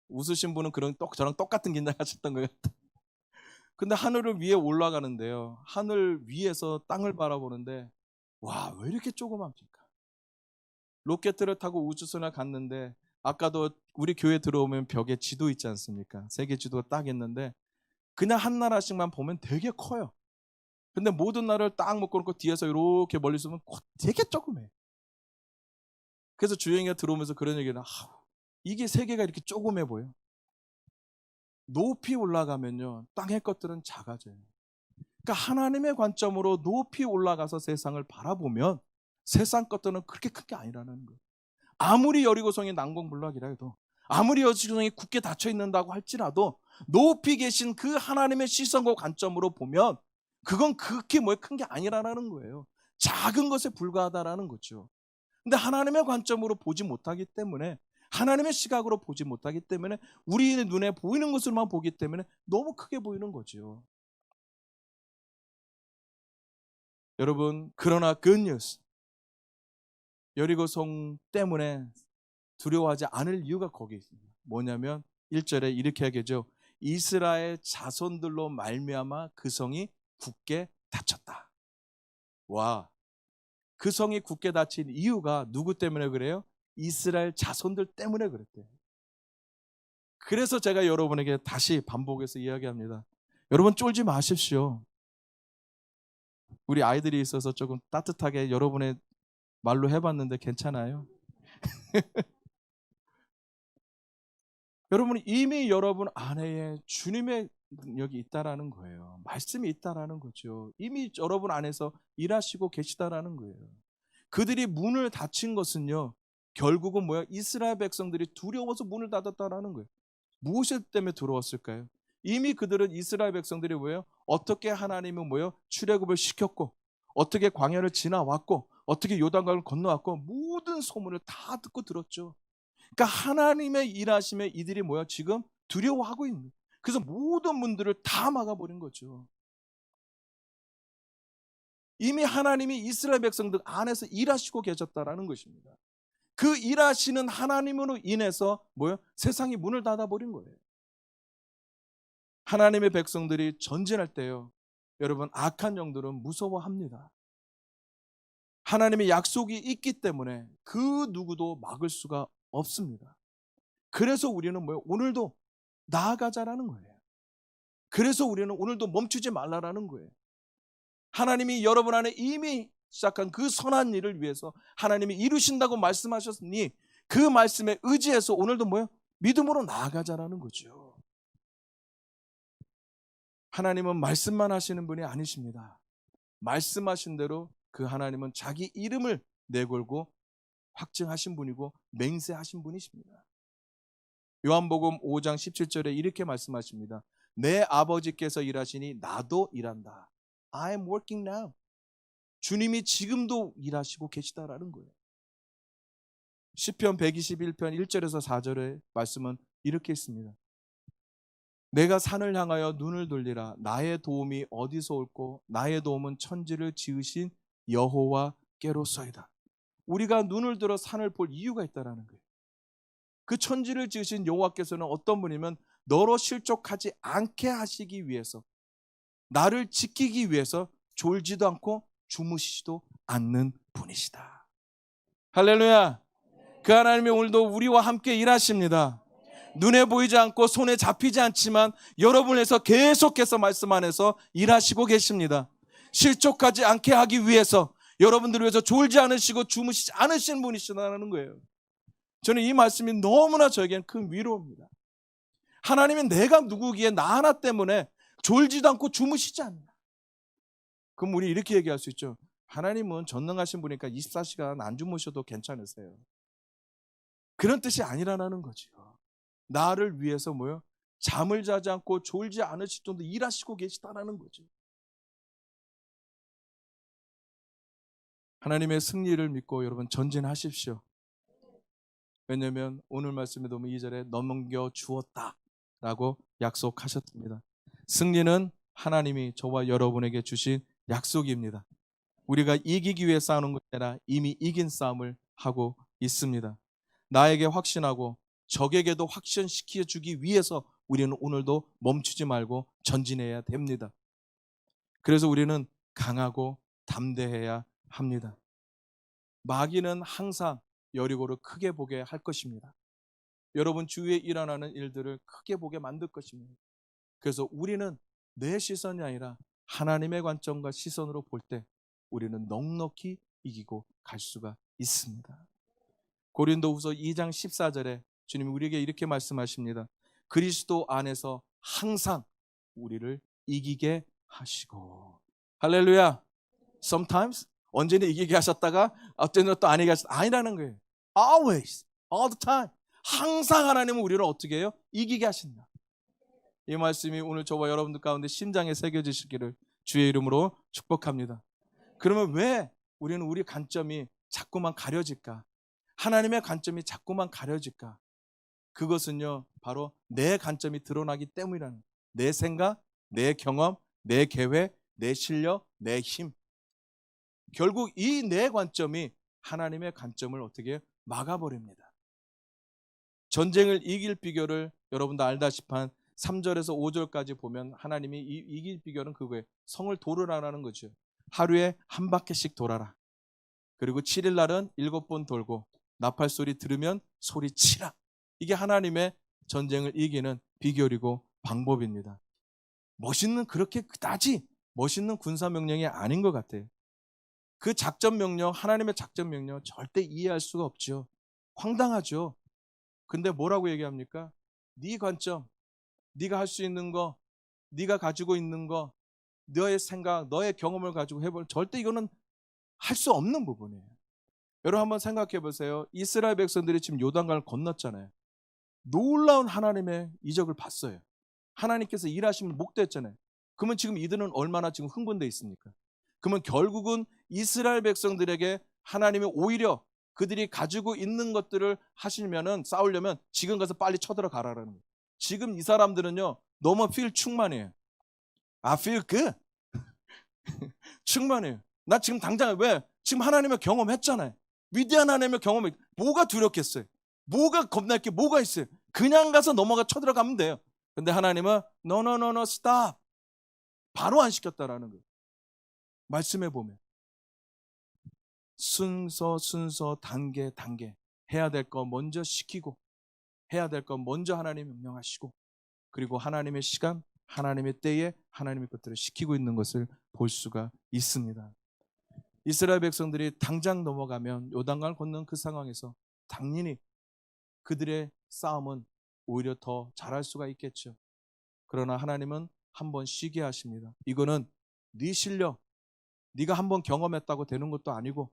웃으신 분은 저랑 똑같은 긴장하셨던 것 같아요. 근데 하늘을 위에 올라가는데요. 하늘 위에서 땅을 바라보는데 와, 왜 이렇게 조그맣습니까? 로켓을 타고 우주선에 갔는데 아까도 우리 교회 들어오면 벽에 지도 있지 않습니까? 세계 지도가 딱 있는데 그냥 한 나라씩만 보면 되게 커요. 근데 모든 나라를 딱 묶어놓고 뒤에서 이렇게 멀리서 보면 되게 조그매. 그래서 주영이가 들어오면서 그런 얘기를 이게 세계가 이렇게 조그매 보여. 높이 올라가면요, 땅의 것들은 작아져요. 그러니까 하나님의 관점으로 높이 올라가서 세상을 바라보면 세상 것들은 그렇게 큰 게 아니라는 거예요. 아무리 여리고성이 난공불락이라 해도, 아무리 여리고성이 굳게 닫혀 있는다고 할지라도 높이 계신 그 하나님의 시선과 관점으로 보면 그건 그렇게 큰 게 아니라는 거예요. 작은 것에 불과하다라는 거죠. 근데 하나님의 관점으로 보지 못하기 때문에, 하나님의 시각으로 보지 못하기 때문에 우리의 눈에 보이는 것으로만 보기 때문에 너무 크게 보이는 거죠. 여러분, 그러나 good news, 여리고성 때문에 두려워하지 않을 이유가 거기에 있습니다. 뭐냐면 1절에 이렇게 하겠죠. 이스라엘 자손들로 말미암아 그 성이 굳게 닫혔다. 와, 그 성이 굳게 닫힌 이유가 누구 때문에 그래요? 이스라엘 자손들 때문에 그랬대요. 그래서 제가 여러분에게 다시 반복해서 이야기합니다. 여러분 쫄지 마십시오. 우리 아이들이 있어서 조금 따뜻하게 여러분의 말로 해봤는데 괜찮아요? 여러분 이미 여러분 안에 주님의 능력이 있다라는 거예요. 말씀이 있다라는 거죠. 이미 여러분 안에서 일하시고 계시다라는 거예요. 그들이 문을 닫힌 것은요, 결국은 뭐야? 이스라엘 백성들이 두려워서 문을 닫았다라는 거예요. 무엇 때문에 두려웠을까요? 이미 그들은 이스라엘 백성들이 뭐예요? 어떻게 하나님은 뭐예요? 출애굽을 시켰고, 어떻게 광야를 지나왔고, 어떻게 요단강을 건너왔고, 모든 소문을 다 듣고 들었죠. 그러니까 하나님의 일하심에 이들이 뭐야? 지금 두려워하고 있는 거예요. 그래서 모든 문들을 다 막아버린 거죠. 이미 하나님이 이스라엘 백성들 안에서 일하시고 계셨다라는 것입니다. 그 일하시는 하나님으로 인해서 뭐예요? 세상이 문을 닫아버린 거예요. 하나님의 백성들이 전진할 때요, 여러분 악한 영들은 무서워합니다. 하나님의 약속이 있기 때문에 그 누구도 막을 수가 없습니다. 그래서 우리는 뭐예요? 오늘도 나아가자라는 거예요. 그래서 우리는 오늘도 멈추지 말라라는 거예요. 하나님이 여러분 안에 이미 시작한 그 선한 일을 위해서 하나님이 이루신다고 말씀하셨으니 그 말씀에 의지해서 오늘도 뭐예요? 믿음으로 나아가자라는 거죠. 하나님은 말씀만 하시는 분이 아니십니다. 말씀하신 대로 그 하나님은 자기 이름을 내걸고 확증하신 분이고 맹세하신 분이십니다. 요한복음 5장 17절에 이렇게 말씀하십니다. 내 아버지께서 일하시니 나도 일한다. I am working now. 주님이 지금도 일하시고 계시다라는 거예요. 시편 121편 1절에서 4절의 말씀은 이렇게 있습니다. 내가 산을 향하여 눈을 돌리라. 나의 도움이 어디서 올꼬? 나의 도움은 천지를 지으신 여호와께로서이다. 우리가 눈을 들어 산을 볼 이유가 있다라는 거예요. 그 천지를 지으신 여호와께서는 어떤 분이면 너로 실족하지 않게 하시기 위해서, 나를 지키기 위해서 졸지도 않고 주무시지도 않는 분이시다. 할렐루야. 그 하나님이 오늘도 우리와 함께 일하십니다. 눈에 보이지 않고 손에 잡히지 않지만 여러분에서 계속해서 말씀 안에서 일하시고 계십니다. 실족하지 않게 하기 위해서, 여러분들을 위해서 졸지 않으시고 주무시지 않으신 분이시다는 거예요. 저는 이 말씀이 너무나 저에게는 큰 위로입니다. 하나님이 내가 누구기에 나 하나 때문에 졸지도 않고 주무시지 않나. 그럼 우리 이렇게 얘기할 수 있죠. 하나님은 전능하신 분이니까 24시간 안 주무셔도 괜찮으세요. 그런 뜻이 아니라는 거죠. 나를 위해서 뭐요? 잠을 자지 않고 졸지 않으실 정도 일하시고 계시다라는 거죠. 하나님의 승리를 믿고 여러분 전진하십시오. 왜냐하면 오늘 말씀에 보면 2절에 넘겨 주었다라고 약속하셨습니다. 승리는 하나님이 저와 여러분에게 주신 약속입니다. 우리가 이기기 위해 싸우는 것이 아니라 이미 이긴 싸움을 하고 있습니다. 나에게 확신하고 적에게도 확신시켜 주기 위해서 우리는 오늘도 멈추지 말고 전진해야 됩니다. 그래서 우리는 강하고 담대해야 합니다. 마귀는 항상 여리고를 크게 보게 할 것입니다. 여러분 주위에 일어나는 일들을 크게 보게 만들 것입니다. 그래서 우리는 내 시선이 아니라 하나님의 관점과 시선으로 볼 때 우리는 넉넉히 이기고 갈 수가 있습니다. 고린도후서 2장 14절에 주님이 우리에게 이렇게 말씀하십니다. 그리스도 안에서 항상 우리를 이기게 하시고. 할렐루야. Sometimes 언제는 이기게 하셨다가 어떤 또 아니게 하셨다. 아니라는 거예요. Always, all the time. 항상 하나님은 우리를 어떻게 해요? 이기게 하신다. 이 말씀이 오늘 저와 여러분들 가운데 심장에 새겨지시기를 주의 이름으로 축복합니다. 그러면 왜 우리는 우리 관점이 자꾸만 가려질까? 하나님의 관점이 자꾸만 가려질까? 그것은요, 바로 내 관점이 드러나기 때문이라는, 내 생각, 내 경험, 내 계획, 내 실력, 내 힘. 결국 이 내 관점이 하나님의 관점을 어떻게 막아버립니다. 전쟁을 이길 비결을 여러분도 알다시피 3절에서 5절까지 보면 하나님이 이길 비결은 그거예요. 성을 돌으라는 거죠. 하루에 한 바퀴씩 돌아라. 그리고 7일 날은 7번 돌고 나팔 소리 들으면 소리치라. 이게 하나님의 전쟁을 이기는 비결이고 방법입니다. 멋있는 그렇게 그다지 멋있는 군사 명령이 아닌 것 같아요. 그 작전 명령, 하나님의 작전 명령 절대 이해할 수가 없죠. 황당하죠. 근데 뭐라고 얘기합니까? 네 관점, 네가 할 수 있는 거, 네가 가지고 있는 거, 너의 생각, 너의 경험을 가지고 해볼 절대 이거는 할 수 없는 부분이에요. 여러분 한번 생각해 보세요. 이스라엘 백성들이 지금 요단강을 건넜잖아요. 놀라운 하나님의 이적을 봤어요. 하나님께서 일하시면 목도했잖아요. 그러면 지금 이들은 얼마나 지금 흥분되어 있습니까? 그러면 결국은 이스라엘 백성들에게 하나님이 오히려 그들이 가지고 있는 것들을 하시면은 싸우려면 지금 가서 빨리 쳐들어가라는 거예요. 지금 이 사람들은요 너무 feel 충만해요. feel good. 충만해요. 나 지금 당장 왜? 지금 하나님의 경험했잖아요. 위대한 하나님의 경험을 뭐가 두렵겠어요? 뭐가 겁날 게 뭐가 있어요? 그냥 가서 넘어가 쳐들어가면 돼요. 근데 하나님은 no no no no stop. 바로 안 시켰다라는 거예요. 말씀해 보면 순서 단계 해야 될 거 먼저 시키고 해야 될 거 먼저 하나님 명령하시고 그리고 하나님의 시간 하나님의 때에 하나님의 것들을 시키고 있는 것을 볼 수가 있습니다. 이스라엘 백성들이 당장 넘어가면 요단강을 건넌 그 상황에서 당연히 그들의 싸움은 오히려 더 잘할 수가 있겠죠. 그러나 하나님은 한번 쉬게 하십니다. 이거는 네 실력, 네가 한번 경험했다고 되는 것도 아니고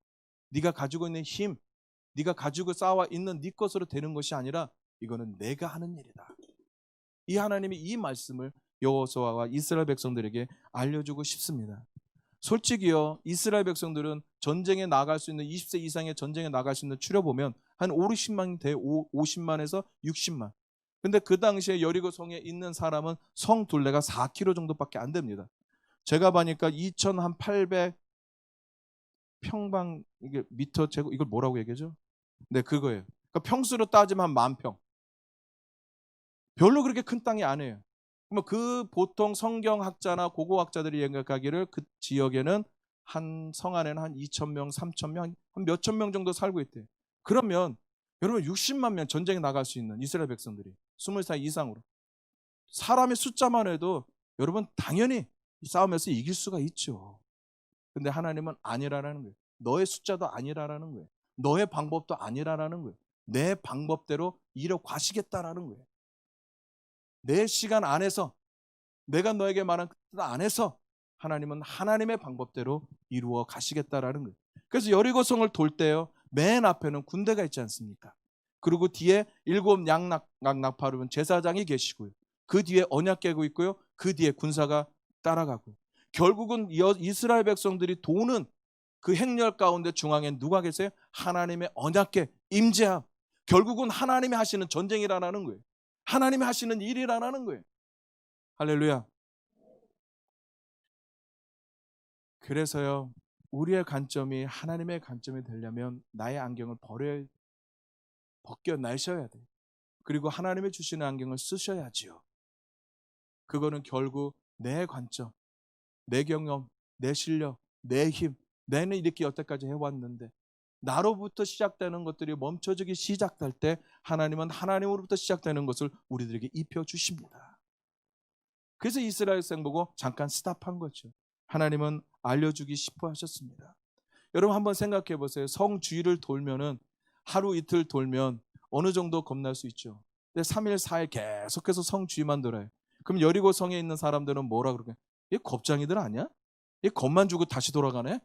네가 가지고 있는 힘, 네가 가지고 쌓아 있는 네 것으로 되는 것이 아니라 이거는 내가 하는 일이다. 이 하나님이 이 말씀을 여호수아와 이스라엘 백성들에게 알려주고 싶습니다. 솔직히요, 이스라엘 백성들은 전쟁에 나갈 수 있는 20세 이상의 전쟁에 나갈 수 있는 추려보면 한 50만 대 50만에서 60만. 근데 그 당시에 여리고 성에 있는 사람은 성 둘레가 4km 정도밖에 안 됩니다. 제가 보니까 2,800 평방 이게 미터 제곱 이걸 뭐라고 얘기하죠? 네, 그거예요. 그러니까 평수로 따지면 한 10,000평. 별로 그렇게 큰 땅이 아니에요. 그러면 그 보통 성경학자나 고고학자들이 생각하기를 그 지역에는 한 성 안에는 한 2,000명, 3,000명, 한 몇천 명 정도 살고 있대요. 그러면 여러분 60만 명 전쟁에 나갈 수 있는 이스라엘 백성들이 20살 이상으로 사람의 숫자만 해도 여러분 당연히 이 싸움에서 이길 수가 있죠. 근데 하나님은 아니라라는 거예요. 너의 숫자도 아니라라는 거예요. 너의 방법도 아니라라는 거예요. 내 방법대로 이뤄 가시겠다라는 거예요. 내 시간 안에서 내가 너에게 말한 그 뜻 안에서 하나님은 하나님의 방법대로 이루어 가시겠다라는 거예요. 그래서 여리고성을 돌 때요 맨 앞에는 군대가 있지 않습니까? 그리고 뒤에 7 양낙파르는 제사장이 계시고요. 그 뒤에 언약 깨고 있고요. 그 뒤에 군사가 따라가고요. 결국은 이스라엘 백성들이 도는 그 행렬 가운데 중앙에 누가 계세요? 하나님의 언약궤 임재함. 결국은 하나님이 하시는 전쟁이라는 거예요. 하나님이 하시는 일이라는 거예요. 할렐루야. 그래서요 우리의 관점이 하나님의 관점이 되려면 나의 안경을 벗겨내셔야 돼요. 그리고 하나님이 주시는 안경을 쓰셔야지요. 그거는 결국 내 관점, 내 경험, 내 실력, 내 힘, 내는 이렇게 여태까지 해왔는데 나로부터 시작되는 것들이 멈춰지기 시작될 때 하나님은 하나님으로부터 시작되는 것을 우리들에게 입혀주십니다. 그래서 이스라엘 백성 보고 잠깐 스탑한 거죠. 하나님은 알려주기 싶어 하셨습니다. 여러분 한번 생각해 보세요. 성 주위를 돌면은 하루 이틀 돌면 어느 정도 겁날 수 있죠. 근데 3일 4일 계속해서 성 주위만 돌아요. 그럼 여리고 성에 있는 사람들은 뭐라 그러게? 얘 겁장이들 아니야? 얘 겁만 주고 다시 돌아가네?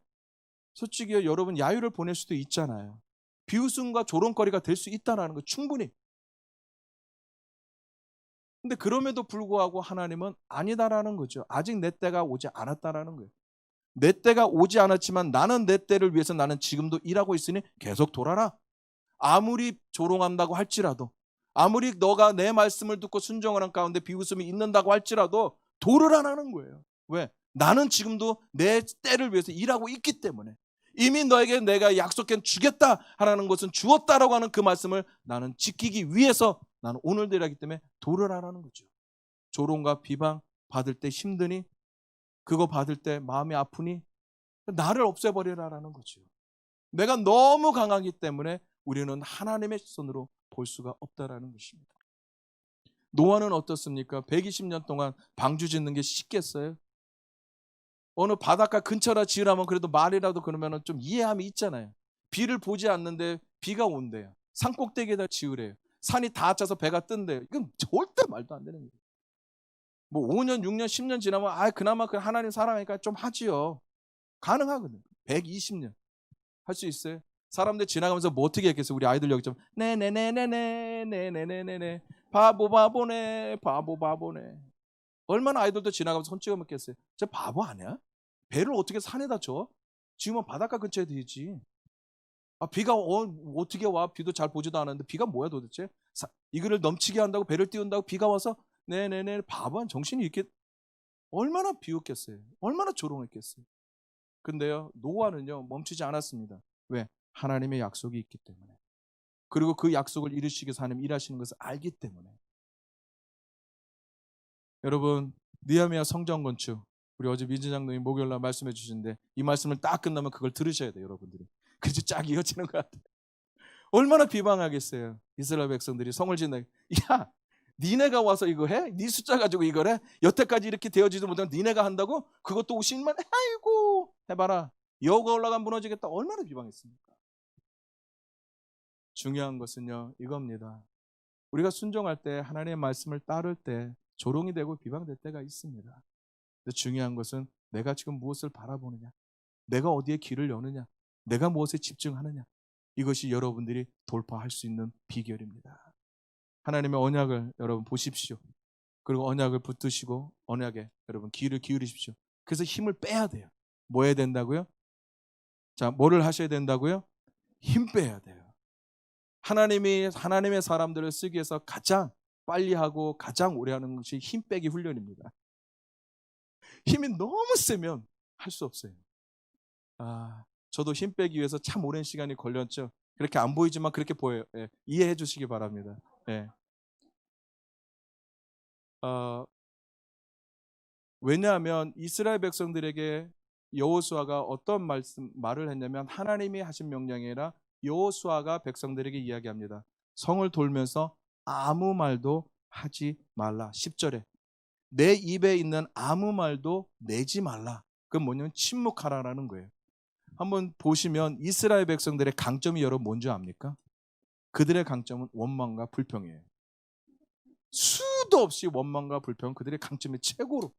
솔직히 여러분 야유를 보낼 수도 있잖아요. 비웃음과 조롱거리가 될 수 있다는 거 충분히. 근데 그럼에도 불구하고 하나님은 아니다라는 거죠. 아직 내 때가 오지 않았다라는 거예요. 내 때가 오지 않았지만 나는 내 때를 위해서 나는 지금도 일하고 있으니 계속 돌아라. 아무리 조롱한다고 할지라도 아무리 너가 내 말씀을 듣고 순종하는 가운데 비웃음이 있는다고 할지라도 돌으라는 거예요. 왜? 나는 지금도 내 때를 위해서 일하고 있기 때문에 이미 너에게 내가 약속한 주겠다 하라는 것은 주었다라고 하는 그 말씀을 나는 지키기 위해서 나는 오늘도 일하기 때문에 돌으라는 거죠. 조롱과 비방 받을 때 힘드니 그거 받을 때 마음이 아프니 나를 없애버리라는 거죠. 내가 너무 강하기 때문에 우리는 하나님의 시선으로 볼 수가 없다라는 것입니다. 노아는 어떻습니까? 120년 동안 방주 짓는 게 쉽겠어요? 어느 바닷가 근처라 지으라면 그래도 말이라도 그러면 좀 이해함이 있잖아요. 비를 보지 않는데 비가 온대요. 산 꼭대기에다 지으래요. 산이 다 차서 배가 뜬대요. 이건 절대 말도 안 되는 거예요. 뭐 5년, 6년, 10년 지나면 그나마 그 하나님 사랑하니까 좀 하지요. 가능하거든요. 120년 할 수 있어요. 사람들 지나가면서 뭐 어떻게 했겠어요? 우리 아이들 여기 좀 네네네네네 네네네네네 바보 바보네 바보 바보네. 얼마나 아이들도 지나가면서 손 찍어 먹겠어요. 저 바보 아니야? 배를 어떻게 산에다 쳐? 지금은 바닷가 근처에 되지. 비가 어떻게 와? 비도 잘 보지도 않았는데 비가 뭐야 도대체? 이거를 넘치게 한다고 배를 띄운다고 비가 와서 네네네 바보한 정신이 있겠 얼마나 비웃겠어요. 얼마나 조롱했겠어요. 근데요 노아는요 멈추지 않았습니다. 왜? 하나님의 약속이 있기 때문에. 그리고 그 약속을 이루시기 위해서 하나님 일하시는 것을 알기 때문에. 여러분 느헤미야 성전 건축 우리 어제 민지 장로님 목요일날 말씀해 주시는데 이 말씀을 딱 끝나면 그걸 들으셔야 돼요 여러분들이. 그래서 쫙 이어지는 것 같아요. 얼마나 비방하겠어요. 이스라엘 백성들이 성을 짓는 야 니네가 와서 이거 해? 네 숫자 가지고 이걸 해? 여태까지 이렇게 되어지도 못한 니네가 한다고? 그것도 50만 아이고 해봐라 여호가 올라가면 무너지겠다. 얼마나 비방했습니까? 중요한 것은요 이겁니다. 우리가 순종할 때 하나님의 말씀을 따를 때 조롱이 되고 비방될 때가 있습니다. 근데 중요한 것은 내가 지금 무엇을 바라보느냐, 내가 어디에 길을 여느냐, 내가 무엇에 집중하느냐, 이것이 여러분들이 돌파할 수 있는 비결입니다. 하나님의 언약을 여러분 보십시오. 그리고 언약을 붙드시고 언약에 여러분 귀를 기울이십시오. 그래서 힘을 빼야 돼요. 뭐 해야 된다고요? 자, 뭐를 하셔야 된다고요? 힘 빼야 돼요. 하나님의 사람들을 쓰기 위해서 가장 빨리 하고 가장 오래 하는 것이 힘 빼기 훈련입니다. 힘이 너무 세면 할 수 없어요. 저도 힘 빼기 위해서 참 오랜 시간이 걸렸죠. 그렇게 안 보이지만 그렇게 보여요. 예, 이해해 주시기 바랍니다. 예. 왜냐하면 이스라엘 백성들에게 여호수아가 어떤 말을 했냐면 하나님이 하신 명령이 아니라 여호수아가 백성들에게 이야기합니다. 성을 돌면서 아무 말도 하지 말라. 10절에 내 입에 있는 아무 말도 내지 말라. 그건 뭐냐면 침묵하라라는 거예요. 한번 보시면 이스라엘 백성들의 강점이 여러분 뭔지 압니까? 그들의 강점은 원망과 불평이에요. 수도 없이 원망과 불평 그들의 강점이 최고로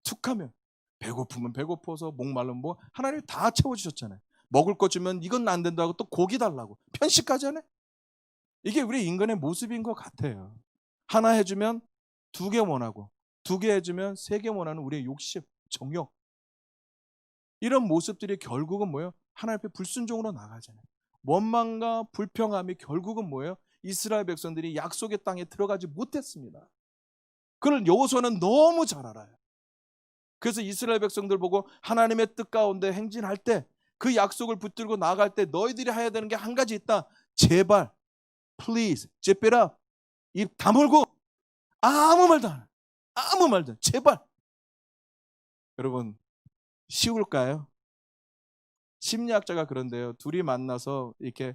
툭하면 배고프면 배고파서 목말르면 뭐 하나님이 다 채워주셨잖아요. 먹을 것 주면 이건 안 된다고 또 고기 달라고 편식까지 하네. 이게 우리 인간의 모습인 것 같아요. 하나 해주면 2개 원하고 2개 해주면 3개 원하는 우리의 욕심, 정욕 이런 모습들이 결국은 뭐예요? 하나님 앞에 불순종으로 나가잖아요. 원망과 불평함이 결국은 뭐예요? 이스라엘 백성들이 약속의 땅에 들어가지 못했습니다. 그걸 여호수아는 너무 잘 알아요. 그래서 이스라엘 백성들 보고 하나님의 뜻 가운데 행진할 때 그 약속을 붙들고 나갈 때 너희들이 해야 되는 게 한 가지 있다. 제발, please, zip it up. 입 다물고 아무 말도 안 해. 아무 말도 안 해. 제발. 여러분 쉬울까요? 심리학자가 그런데요. 둘이 만나서 이렇게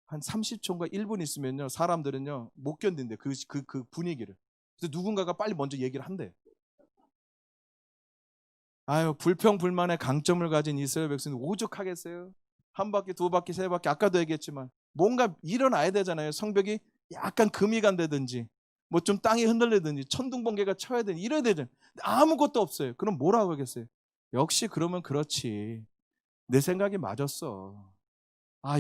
한 30초인가 1분 있으면요. 사람들은요. 못 견딘대. 그 분위기를. 그래서 누군가가 빨리 먼저 얘기를 한대. 불평불만의 강점을 가진 이스라엘 백성이 오죽하겠어요? 한 바퀴, 2바퀴, 3바퀴 아까도 얘기했지만 뭔가 일어나야 되잖아요. 성벽이 약간 금이 간다든지 뭐 좀 땅이 흔들리든지 천둥번개가 쳐야 되는 이래야 되잖아요. 아무것도 없어요. 그럼 뭐라고 하겠어요? 역시 그러면 그렇지. 내 생각이 맞았어.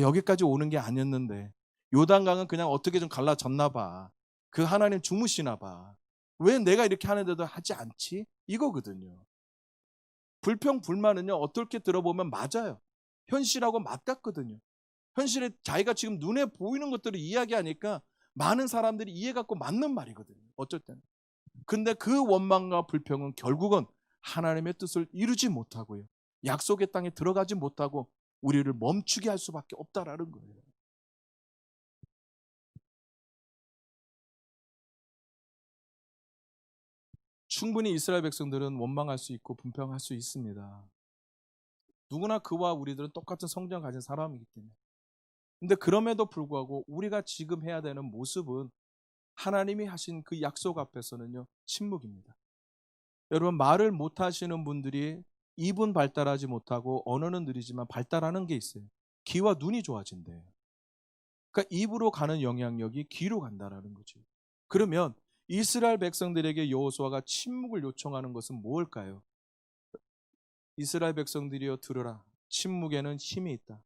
여기까지 오는 게 아니었는데 요단강은 그냥 어떻게 좀 갈라졌나 봐. 그 하나님 주무시나 봐. 왜 내가 이렇게 하는데도 하지 않지? 이거거든요. 불평, 불만은요, 어떻게 들어보면 맞아요. 현실하고 맞같거든요. 현실에 자기가 지금 눈에 보이는 것들을 이야기하니까 많은 사람들이 이해 갖고 맞는 말이거든요. 어쩔 때는. 근데 그 원망과 불평은 결국은 하나님의 뜻을 이루지 못하고요. 약속의 땅에 들어가지 못하고 우리를 멈추게 할 수밖에 없다라는 거예요. 충분히 이스라엘 백성들은 원망할 수 있고 불평할 수 있습니다. 누구나 그와 우리들은 똑같은 성장을 가진 사람이기 때문에. 근데 그럼에도 불구하고 우리가 지금 해야 되는 모습은 하나님이 하신 그 약속 앞에서는요, 침묵입니다. 여러분, 말을 못 하시는 분들이 입은 발달하지 못하고 언어는 느리지만 발달하는 게 있어요. 귀와 눈이 좋아진대요. 그러니까 입으로 가는 영향력이 귀로 간다라는 거죠. 그러면 이스라엘 백성들에게 여호수아가 침묵을 요청하는 것은 무엇일까요? 이스라엘 백성들이여 들으라. 침묵에는 힘이 있다.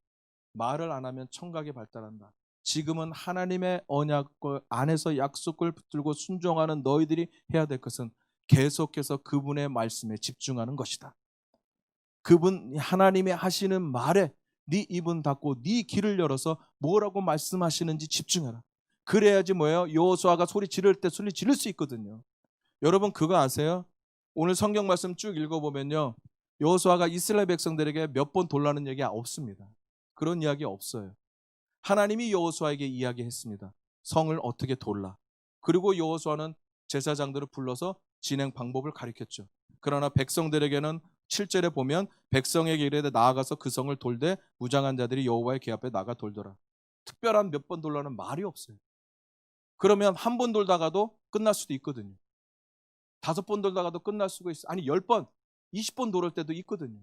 말을 안 하면 청각이 발달한다. 지금은 하나님의 언약 안에서 약속을 붙들고 순종하는 너희들이 해야 될 것은 계속해서 그분의 말씀에 집중하는 것이다. 그분 하나님이 하시는 말에 네 입은 닫고 네 귀를 열어서 뭐라고 말씀하시는지 집중해라. 그래야지 뭐예요? 여호수아가 소리 지를 때 소리 지를 수 있거든요. 여러분 그거 아세요? 오늘 성경 말씀 쭉 읽어보면요, 여호수아가 이스라엘 백성들에게 몇 번 돌라는 얘기 없습니다. 그런 이야기 없어요. 하나님이 여호수아에게 이야기했습니다. 성을 어떻게 돌라. 그리고 여호수아는 제사장들을 불러서 진행 방법을 가르쳤죠. 그러나 백성들에게는 7절에 보면 백성에게 이르되 나아가서 그 성을 돌되 무장한 자들이 여호와의 궤 앞에 나가 돌더라. 특별한 몇 번 돌라는 말이 없어요. 그러면 한 번 돌다가도 끝날 수도 있거든요. 5번 돌다가도 끝날 수가 있어요. 아니 10번, 20번 돌을 때도 있거든요.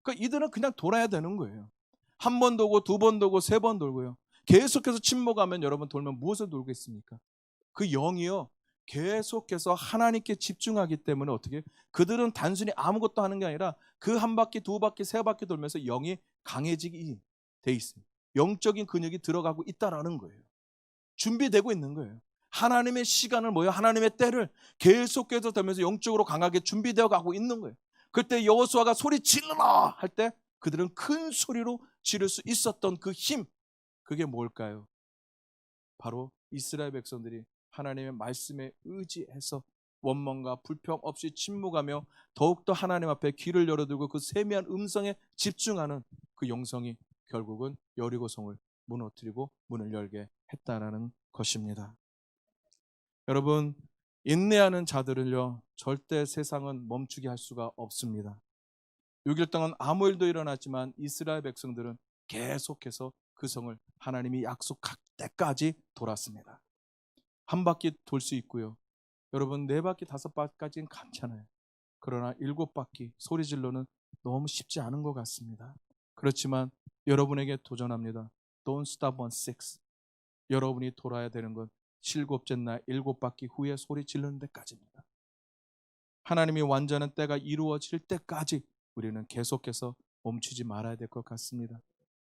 그러니까 이들은 그냥 돌아야 되는 거예요. 한 번 돌고 2번 돌고 3번 돌고요. 계속해서 침묵하면 여러분 돌면 무엇을 돌겠습니까? 그 영이요, 계속해서 하나님께 집중하기 때문에 어떻게 그들은 단순히 아무것도 하는 게 아니라 그 한 바퀴, 2바퀴, 3바퀴 돌면서 영이 강해지게 돼 있어요. 영적인 근육이 들어가고 있다라는 거예요. 준비되고 있는 거예요. 하나님의 시간을 뭐예요? 하나님의 때를 계속해서 되면서 영적으로 강하게 준비되어 가고 있는 거예요. 그때 여호수아가 소리 질러라 할 때 그들은 큰 소리로 지를 수 있었던 그 힘, 그게 뭘까요? 바로 이스라엘 백성들이 하나님의 말씀에 의지해서 원망과 불평 없이 침묵하며 더욱더 하나님 앞에 귀를 열어두고 그 세미한 음성에 집중하는 그 영성이 결국은 여리고성을 무너뜨리고 문을 열게 했다라는 것입니다. 여러분, 인내하는 자들을요, 절대 세상은 멈추게 할 수가 없습니다. 6일 동안 아무 일도 일어났지만 이스라엘 백성들은 계속해서 그 성을 하나님이 약속할 때까지 돌았습니다. 한 바퀴 돌 수 있고요. 여러분 4바퀴 5바퀴까지는 괜찮아요. 그러나 7바퀴 소리 질러는 너무 쉽지 않은 것 같습니다. 그렇지만 여러분에게 도전합니다. Don't stop on 6. 여러분이 돌아야 되는 건 7째 날 7바퀴 후에 소리 지르는 데까지입니다. 하나님이 완전한 때가 이루어질 때까지 우리는 계속해서 멈추지 말아야 될 것 같습니다.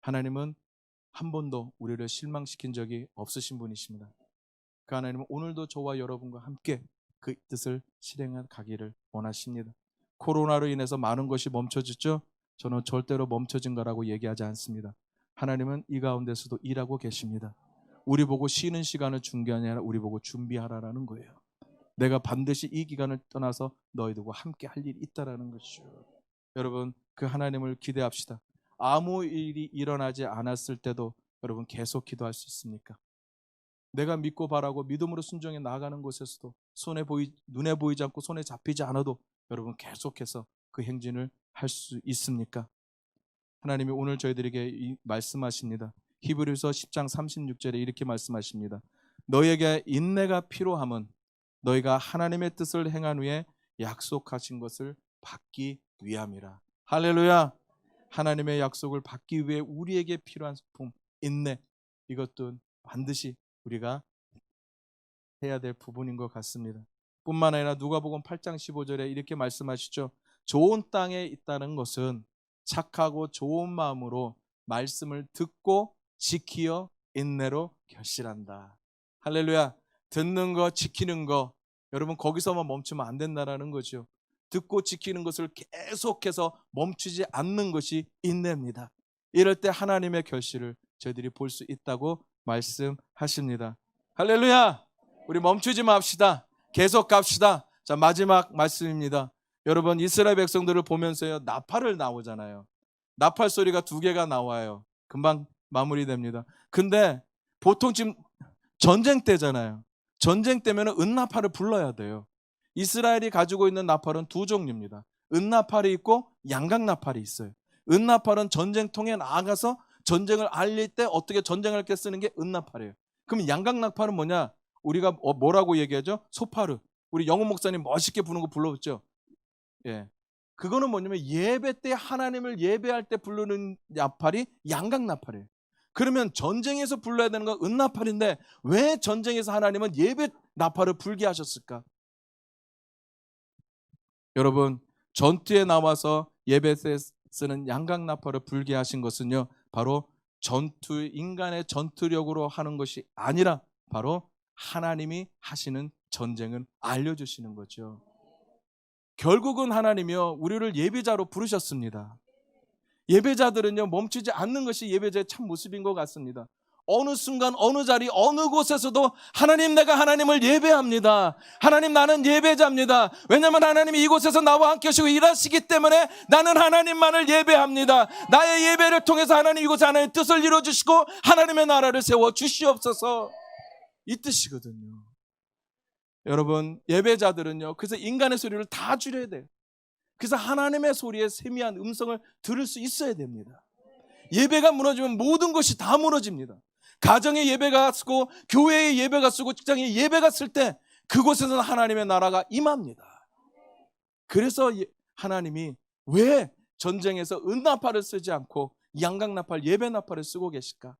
하나님은 한 번도 우리를 실망시킨 적이 없으신 분이십니다. 그 하나님은 오늘도 저와 여러분과 함께 그 뜻을 실행해 가기를 원하십니다. 코로나로 인해서 많은 것이 멈춰졌죠? 저는 절대로 멈춰진 거라고 얘기하지 않습니다. 하나님은 이 가운데서도 일하고 계십니다. 우리 보고 쉬는 시간을 준 게 아니라 우리 보고 준비하라라는 거예요. 내가 반드시 이 기간을 떠나서 너희들과 함께 할 일이 있다라는 것이죠. 여러분 그 하나님을 기대합시다. 아무 일이 일어나지 않았을 때도 여러분 계속 기도할 수 있습니까? 내가 믿고 바라고 믿음으로 순종해 나아가는 곳에서도 눈에 보이지 않고 손에 잡히지 않아도 여러분 계속해서 그 행진을 할 수 있습니까? 하나님이 오늘 저희들에게 말씀하십니다. 히브리서 10장 36절에 이렇게 말씀하십니다. 너희에게 인내가 필요함은 너희가 하나님의 뜻을 행한 후에 약속하신 것을 받기 위함이라. 할렐루야. 하나님의 약속을 받기 위해 우리에게 필요한 소품 인내, 이것도 반드시 우리가 해야 될 부분인 것 같습니다. 뿐만 아니라 누가복음 8장 15절에 이렇게 말씀하시죠. 좋은 땅에 있다는 것은 착하고 좋은 마음으로 말씀을 듣고 지키어 인내로 결실한다. 할렐루야. 듣는 거, 지키는 거, 여러분 거기서만 멈추면 안 된다는 거죠. 듣고 지키는 것을 계속해서 멈추지 않는 것이 인내입니다. 이럴 때 하나님의 결실을 저희들이 볼 수 있다고 말씀하십니다. 할렐루야. 우리 멈추지 맙시다. 계속 갑시다. 자, 마지막 말씀입니다. 여러분 이스라엘 백성들을 보면서요, 나팔을 나오잖아요. 나팔 소리가 2개가 나와요. 금방 마무리됩니다. 근데 보통 지금 전쟁 때잖아요. 전쟁 때면 은나팔을 불러야 돼요. 이스라엘이 가지고 있는 나팔은 2종류입니다. 은나팔이 있고 양각나팔이 있어요. 은나팔은 전쟁통에 나가서 전쟁을 알릴 때 어떻게 전쟁할 때 쓰는 게 은나팔이에요. 그럼 양각나팔은 뭐냐? 우리가 뭐라고 얘기하죠? 소파르. 우리 영훈 목사님 멋있게 부르는 거 불러봤죠? 예. 그거는 뭐냐면 예배 때 하나님을 예배할 때 부르는 나팔이 양각 나팔이에요. 그러면 전쟁에서 불러야 되는 건 은나팔인데 왜 전쟁에서 하나님은 예배 나팔을 불게 하셨을까? 여러분, 전투에 나와서 예배 때 쓰는 양각 나팔을 불게 하신 것은요, 바로 인간의 전투력으로 하는 것이 아니라 바로 하나님이 하시는 전쟁을 알려주시는 거죠. 결국은 하나님이요, 우리를 예배자로 부르셨습니다. 예배자들은요, 멈추지 않는 것이 예배자의 참 모습인 것 같습니다. 어느 순간 어느 자리 어느 곳에서도 하나님, 내가 하나님을 예배합니다. 하나님, 나는 예배자입니다. 왜냐하면 하나님이 이곳에서 나와 함께 하시고 일하시기 때문에 나는 하나님만을 예배합니다. 나의 예배를 통해서 하나님 이곳에 하나님의 뜻을 이루어주시고 하나님의 나라를 세워주시옵소서, 이 뜻이거든요. 여러분, 예배자들은요, 그래서 인간의 소리를 다 줄여야 돼요. 그래서 하나님의 소리의 세미한 음성을 들을 수 있어야 됩니다. 예배가 무너지면 모든 것이 다 무너집니다. 가정의 예배가 쓰고 교회의 예배가 쓰고 직장의 예배가 쓸 때 그곳에서는 하나님의 나라가 임합니다. 그래서 하나님이 왜 전쟁에서 은나팔을 쓰지 않고 양각나팔, 예배나팔을 쓰고 계실까?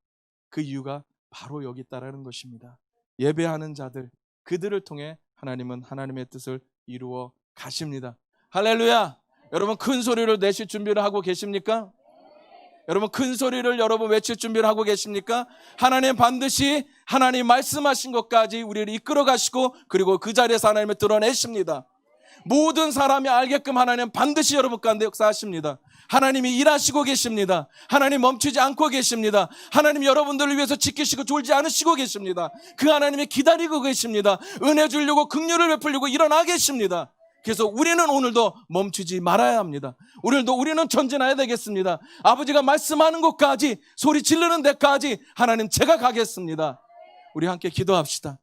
그 이유가 바로 여기 있다라는 것입니다. 예배하는 자들, 그들을 통해 하나님은 하나님의 뜻을 이루어 가십니다. 할렐루야! 여러분, 큰 소리를 내실 준비를 하고 계십니까? 여러분, 큰 소리를 여러분 외칠 준비를 하고 계십니까? 하나님 반드시 하나님 말씀하신 것까지 우리를 이끌어 가시고 그리고 그 자리에서 하나님을 드러내십니다. 모든 사람이 알게끔 하나님 반드시 여러분 가운데 역사하십니다. 하나님이 일하시고 계십니다. 하나님 멈추지 않고 계십니다. 하나님 여러분들을 위해서 지키시고 졸지 않으시고 계십니다. 그 하나님이 기다리고 계십니다. 은혜 주려고 긍휼을 베풀려고 일어나 계십니다. 그래서 우리는 오늘도 멈추지 말아야 합니다. 우리는 전진해야 되겠습니다. 아버지가 말씀하는 곳까지, 소리 지르는 데까지 하나님 제가 가겠습니다. 우리 함께 기도합시다.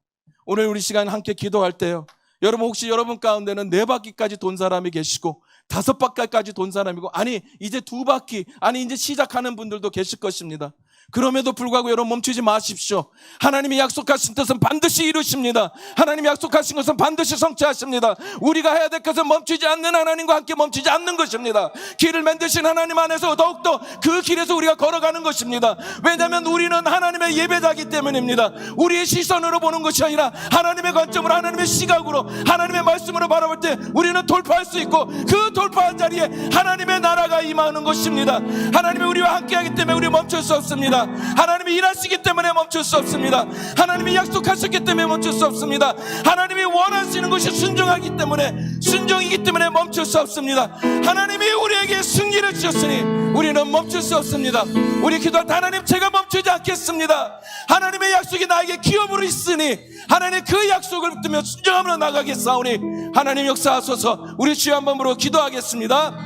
오늘 우리 시간 함께 기도할 때요, 여러분 혹시 여러분 가운데는 4바퀴까지 돈 사람이 계시고 5바퀴까지 돈 사람이고 아니 이제 2바퀴, 아니 이제 시작하는 분들도 계실 것입니다. 그럼에도 불구하고 여러분 멈추지 마십시오. 하나님이 약속하신 뜻은 반드시 이루십니다. 하나님이 약속하신 것은 반드시 성취하십니다. 우리가 해야 될 것은 멈추지 않는 하나님과 함께 멈추지 않는 것입니다. 길을 만드신 하나님 안에서 더욱더 그 길에서 우리가 걸어가는 것입니다. 왜냐하면 우리는 하나님의 예배자이기 때문입니다. 우리의 시선으로 보는 것이 아니라 하나님의 관점으로, 하나님의 시각으로, 하나님의 말씀으로 바라볼 때 우리는 돌파할 수 있고 그 돌파한 자리에 하나님의 나라가 임하는 것입니다. 하나님이 우리와 함께하기 때문에 우리 멈출 수 없습니다. 하나님이 일하시기 때문에 멈출 수 없습니다. 하나님이 약속하셨기 때문에 멈출 수 없습니다. 하나님이 원하시는 것이 순종이기 때문에 멈출 수 없습니다. 하나님이 우리에게 승리를 주셨으니 우리는 멈출 수 없습니다. 우리 기도할 때 하나님, 제가 멈추지 않겠습니다. 하나님의 약속이 나에게 기업으로 있으니 하나님 그 약속을 붙들며 순종함으로 나가겠사오니 하나님 역사하소서. 우리 주여 한 번으로 기도하겠습니다.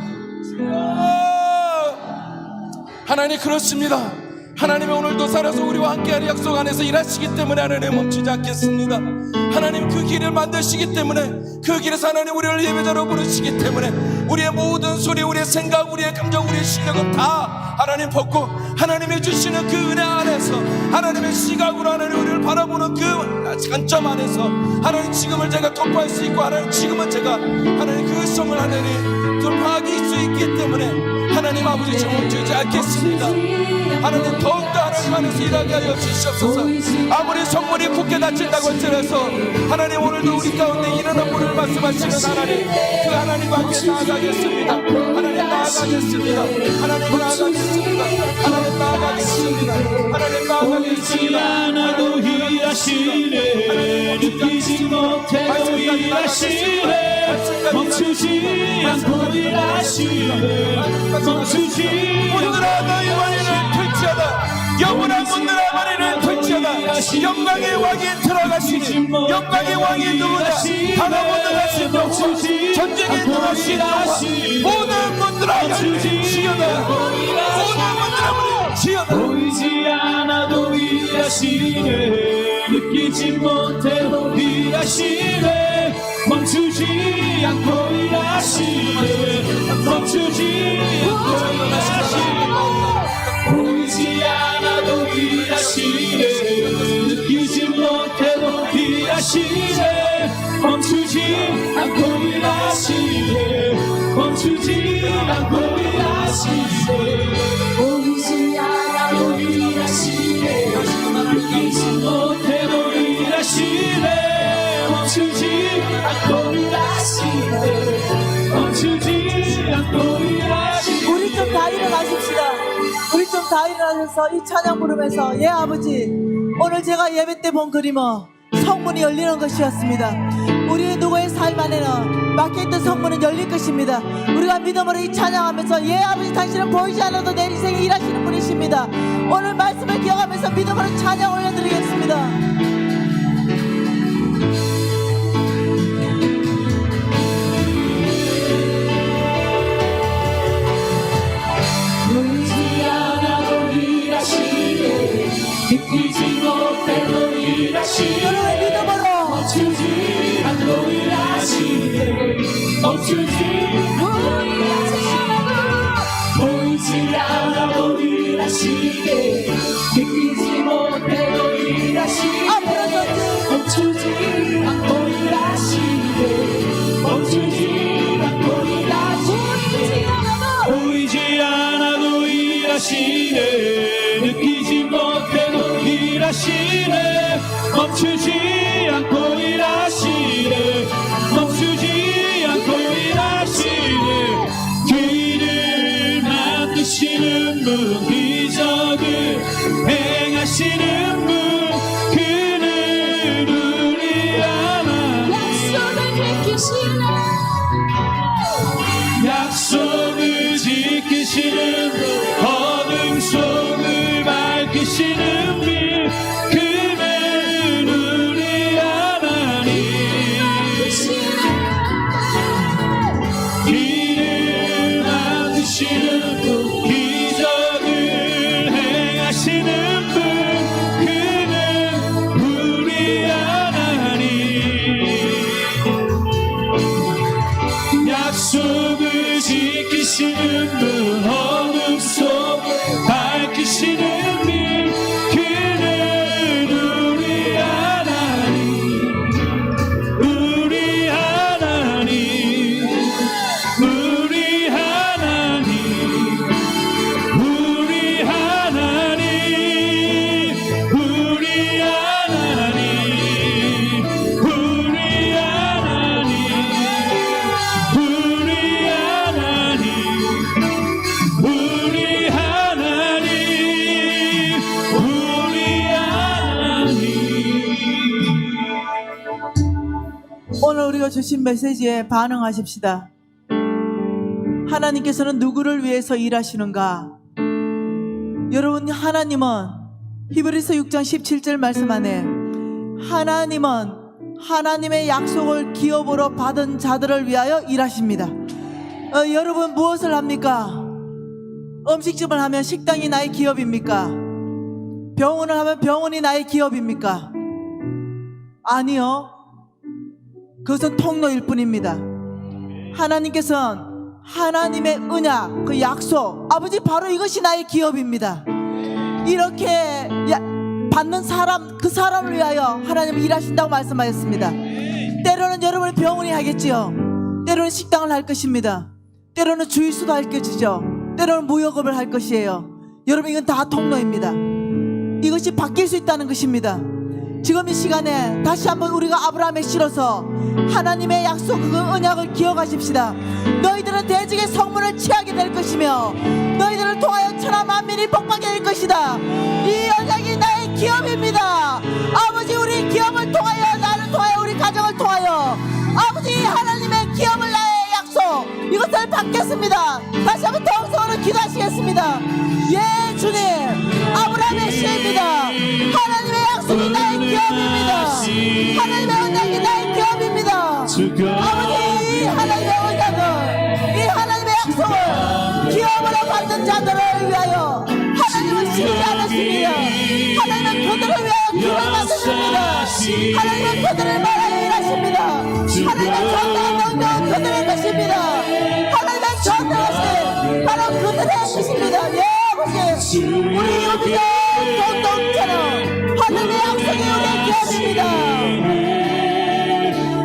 하나님, 그렇습니다. 하나님이 오늘도 살아서 우리와 함께하는 약속 안에서 일하시기 때문에 하나님 멈추지 않겠습니다. 하나님 그 길을 만드시기 때문에, 그 길에서 하나님 우리를 예배자로 부르시기 때문에 우리의 모든 소리, 우리의 생각, 우리의 감정, 우리의 실력은 다 하나님 벗고 하나님이 주시는 그 은혜 안에서 하나님의 시각으로 하나님 우리를 바라보는 그 관점 안에서 하나님 지금을 제가 돌파할 수 있고 하나님 지금은 제가 하나님 그 성을 하나님 돌파하기 수 있기 때문에 하나님 아버지 저 멈추지 않겠습니다. 하나님 더욱더 하나님 안에서 일하게 하여 주시옵소서. 아무리 성문이 굳게 닫힌다고 할지라도 하나님 오늘도 우리 가운데 일어난 분을 말씀하시는 하나님, 그 하나님과 함께 나아가겠습니다. 하나님 나아가겠습니다. 하나님 나아가겠습니다. 하나님 나아가겠습니다. 하나님 나아가겠습니다. 않아도 일하시네, 느끼지 못해도 일하시네, 멈추지 않고 일하시네, 멈추지 문들아 너희 머리를 펼치어다. 영원한 문들아 머리를 펼치어다. 영광의 왕이 들어가시니 영광의 왕이 누구냐? 바로 문들하신 영광, 전쟁에 누구신 영광. 모든 문들아 열리시어다. 모든 문들아 열리시어다. 보이지 않아도 일하시네, 느끼지 못해도 일하시네, 멈추지 않고 일하시네, 멈추지 않고 일하시네. 보이지 않아도 일하시네, 느끼지 못해도 일하시네, 않고 일하시네 멈추지 않고 일하시네 보이지 않아도 일하시네 느끼지 못해도 일하시네 멈추지 않고 일하시네 멈추지 않고 일하시네 우리 좀 다 일어나십시다. 우리 좀 다 일어나셔서 이 찬양 부르면서 예 아버지 오늘 제가 예배 때 본 그림은 성문이 열리는 것이었습니다. 우리 누구의 삶 안에는 막혀있던 성문은 열릴 것입니다. 우리가 믿음으로 이 찬양하면서 예 아버지 당신은 보이지 않아도 내 인생에 일하시는 분이십니다. 오늘 말씀을 기억하면서 믿음으로 찬양 올려드리겠습니다. 느끼지 못해도 일하시네 여러분의 믿음으로 멈추지 않고 일하시네 멈추지 보이지 않아도 일하시네 느끼지 못해도 일하시네 멈추지 않고 일하시네 멈추지 않고 일하시네 보이지 않아도 일하시네 느끼지 못해도 일하시네 멈추지 않고 일하시네 멈추지 않고 일하시네 길을 만드시는 분 기적을 행하시는 분 그는 우리 하나 약속을 지키시네 약속을 지키시는 분 어둠 속을 밝히시는 분 그는 우리 하나님 길을 만드시는 분 기적을 행하시는 분 그는 우리 하나님 약속을 지키시는 분 어둠 속을 밝히시는 분 그는 우리 하나님 우리 하나님 우리 하나님 우리 하나님 우리 하나님 우리 하나님 우리 하나님 우리 하나님 우리 하나님 오늘 우리가 주신 메시지에 반응하십시다. 하나님께서는 누구를 위해서 일하시는가? 여러분 하나님은 히브리서 6장 17절 말씀 안에 하나님은 하나님의 약속을 기업으로 받은 자들을 위하여 일하십니다. 여러분 무엇을 합니까? 음식점을 하면 식당이 나의 기업입니까? 병원을 하면 병원이 나의 기업입니까? 아니요. 그것은 통로일 뿐입니다. 하나님께서는 하나님의 언약, 그 약속, 아버지 바로 이것이 나의 기업입니다. 이렇게 받는 사람, 그 사람을 위하여 하나님은 일하신다고 말씀하셨습니다. 때로는 여러분의 병원이 하겠지요. 때로는 식당을 할 것입니다. 때로는 주유소도 할 것이죠. 때로는 무역업을 할 것이에요. 여러분 이건 다 통로입니다. 이것이 바뀔 수 있다는 것입니다. 지금 이 시간에 다시 한번 우리가 아브라함의 씨로서 하나님의 약속 그 언약을 기억하십시다. 너희들은 대적의 성문을 취하게 될 것이며 너희들을 통하여 천하 만민이 복받게 될 것이다. 이 언약이 나의 기업입니다. 아버지 우리 기업을 통하여 나를 통하여 우리 가정을 통하여 아버지 하나님의 기업을 나의 약속 이것을 받겠습니다. 다시 한번 통성으로 기도하시겠습니다. 예 주님 아브라함의 씨입니다. 하나님의 약속이 나의 기업입니다. 하나님의 언약이 나의 기업입니다. 아버지 이 하나님의 언약을 이 하나님의 약속을 기업으로 받는 자들을 위하여 하나님을 쉬지 않으십니다. 하나님은 그들을 위하여 기업을 만드십니다. 하나님은 그들을 말하여 일하십니다. 하나님의 전당한 명령은 그들의 것입니다. 하나님의 전당하신 바로 그들의 것입니다. 예 아버지 우리 이웃의 공동체는 하나님의 약속이 우리의 기업입니다.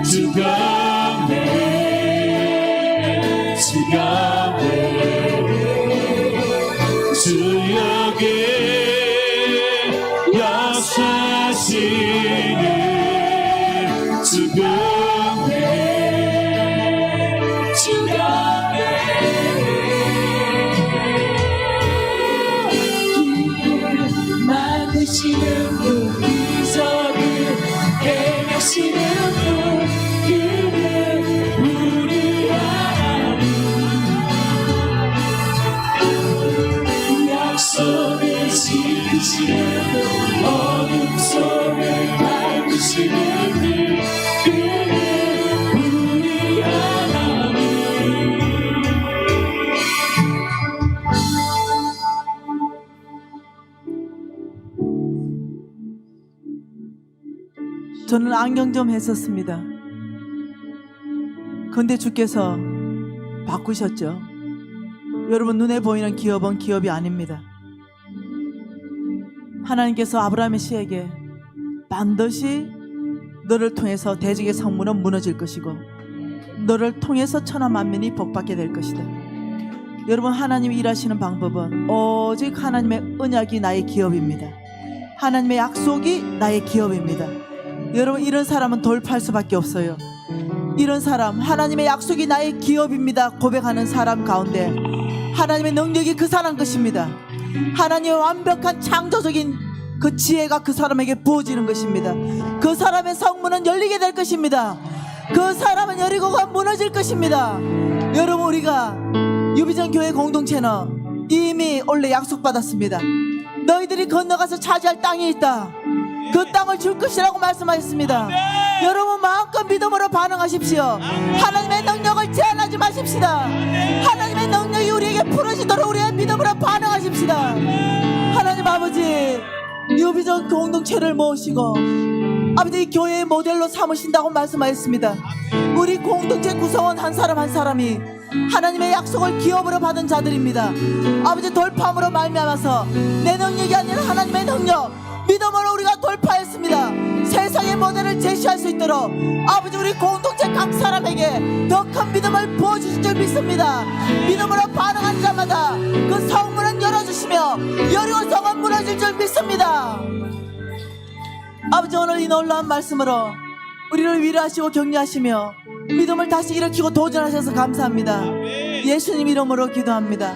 주가 저는 안경 좀 했었습니다. 근데 주께서 바꾸셨죠. 여러분, 눈에 보이는 기업은 기업이 아닙니다. 하나님께서 아브라함의 씨에게 반드시 너를 통해서 대적의 성문은 무너질 것이고 너를 통해서 천하 만민이 복받게 될 것이다. 여러분, 하나님이 일하시는 방법은 오직 하나님의 언약이 나의 기업입니다. 하나님의 약속이 나의 기업입니다. 여러분, 이런 사람은 돌파할 수밖에 없어요. 이런 사람, 하나님의 약속이 나의 기업입니다 고백하는 사람 가운데 하나님의 능력이 그 사람 것입니다. 하나님의 완벽한 창조적인 그 지혜가 그 사람에게 부어지는 것입니다. 그 사람의 성문은 열리게 될 것입니다. 그 사람은 여리고가 무너질 것입니다. 여러분, 우리가 유비전 교회 공동체는 이미 원래 약속받았습니다. 너희들이 건너가서 차지할 땅이 있다. 그 땅을 줄 것이라고 말씀하셨습니다. 여러분, 마음껏 믿음으로 반응하십시오. 하나님의 능력을 제한하지 마십시다. 하나님의 능력이 우리에게 풀어지도록 우리의 믿음으로 반응하십시다. 하나님 아버지, 유비전 공동체를 모으시고 아버지, 이 교회의 모델로 삼으신다고 말씀하셨습니다. 우리 공동체 구성원 한 사람 한 사람이 하나님의 약속을 기업으로 받은 자들입니다. 아버지, 돌파함으로 말미암아서 내 능력이 아니라 하나님의 능력, 믿음으로 우리가 돌파했습니다. 세상의 모델을 제시할 수 있도록 아버지, 우리 공동체 각 사람에게 더 큰 믿음을 부어주실 줄 믿습니다. 믿음으로 반응한 자마다 그 성문은 열어주시며 여리고 성은 무너질 줄 믿습니다. 아버지, 오늘 이 놀라운 말씀으로 우리를 위로하시고 격려하시며 믿음을 다시 일으키고 도전하셔서 감사합니다. 예수님 이름으로 기도합니다.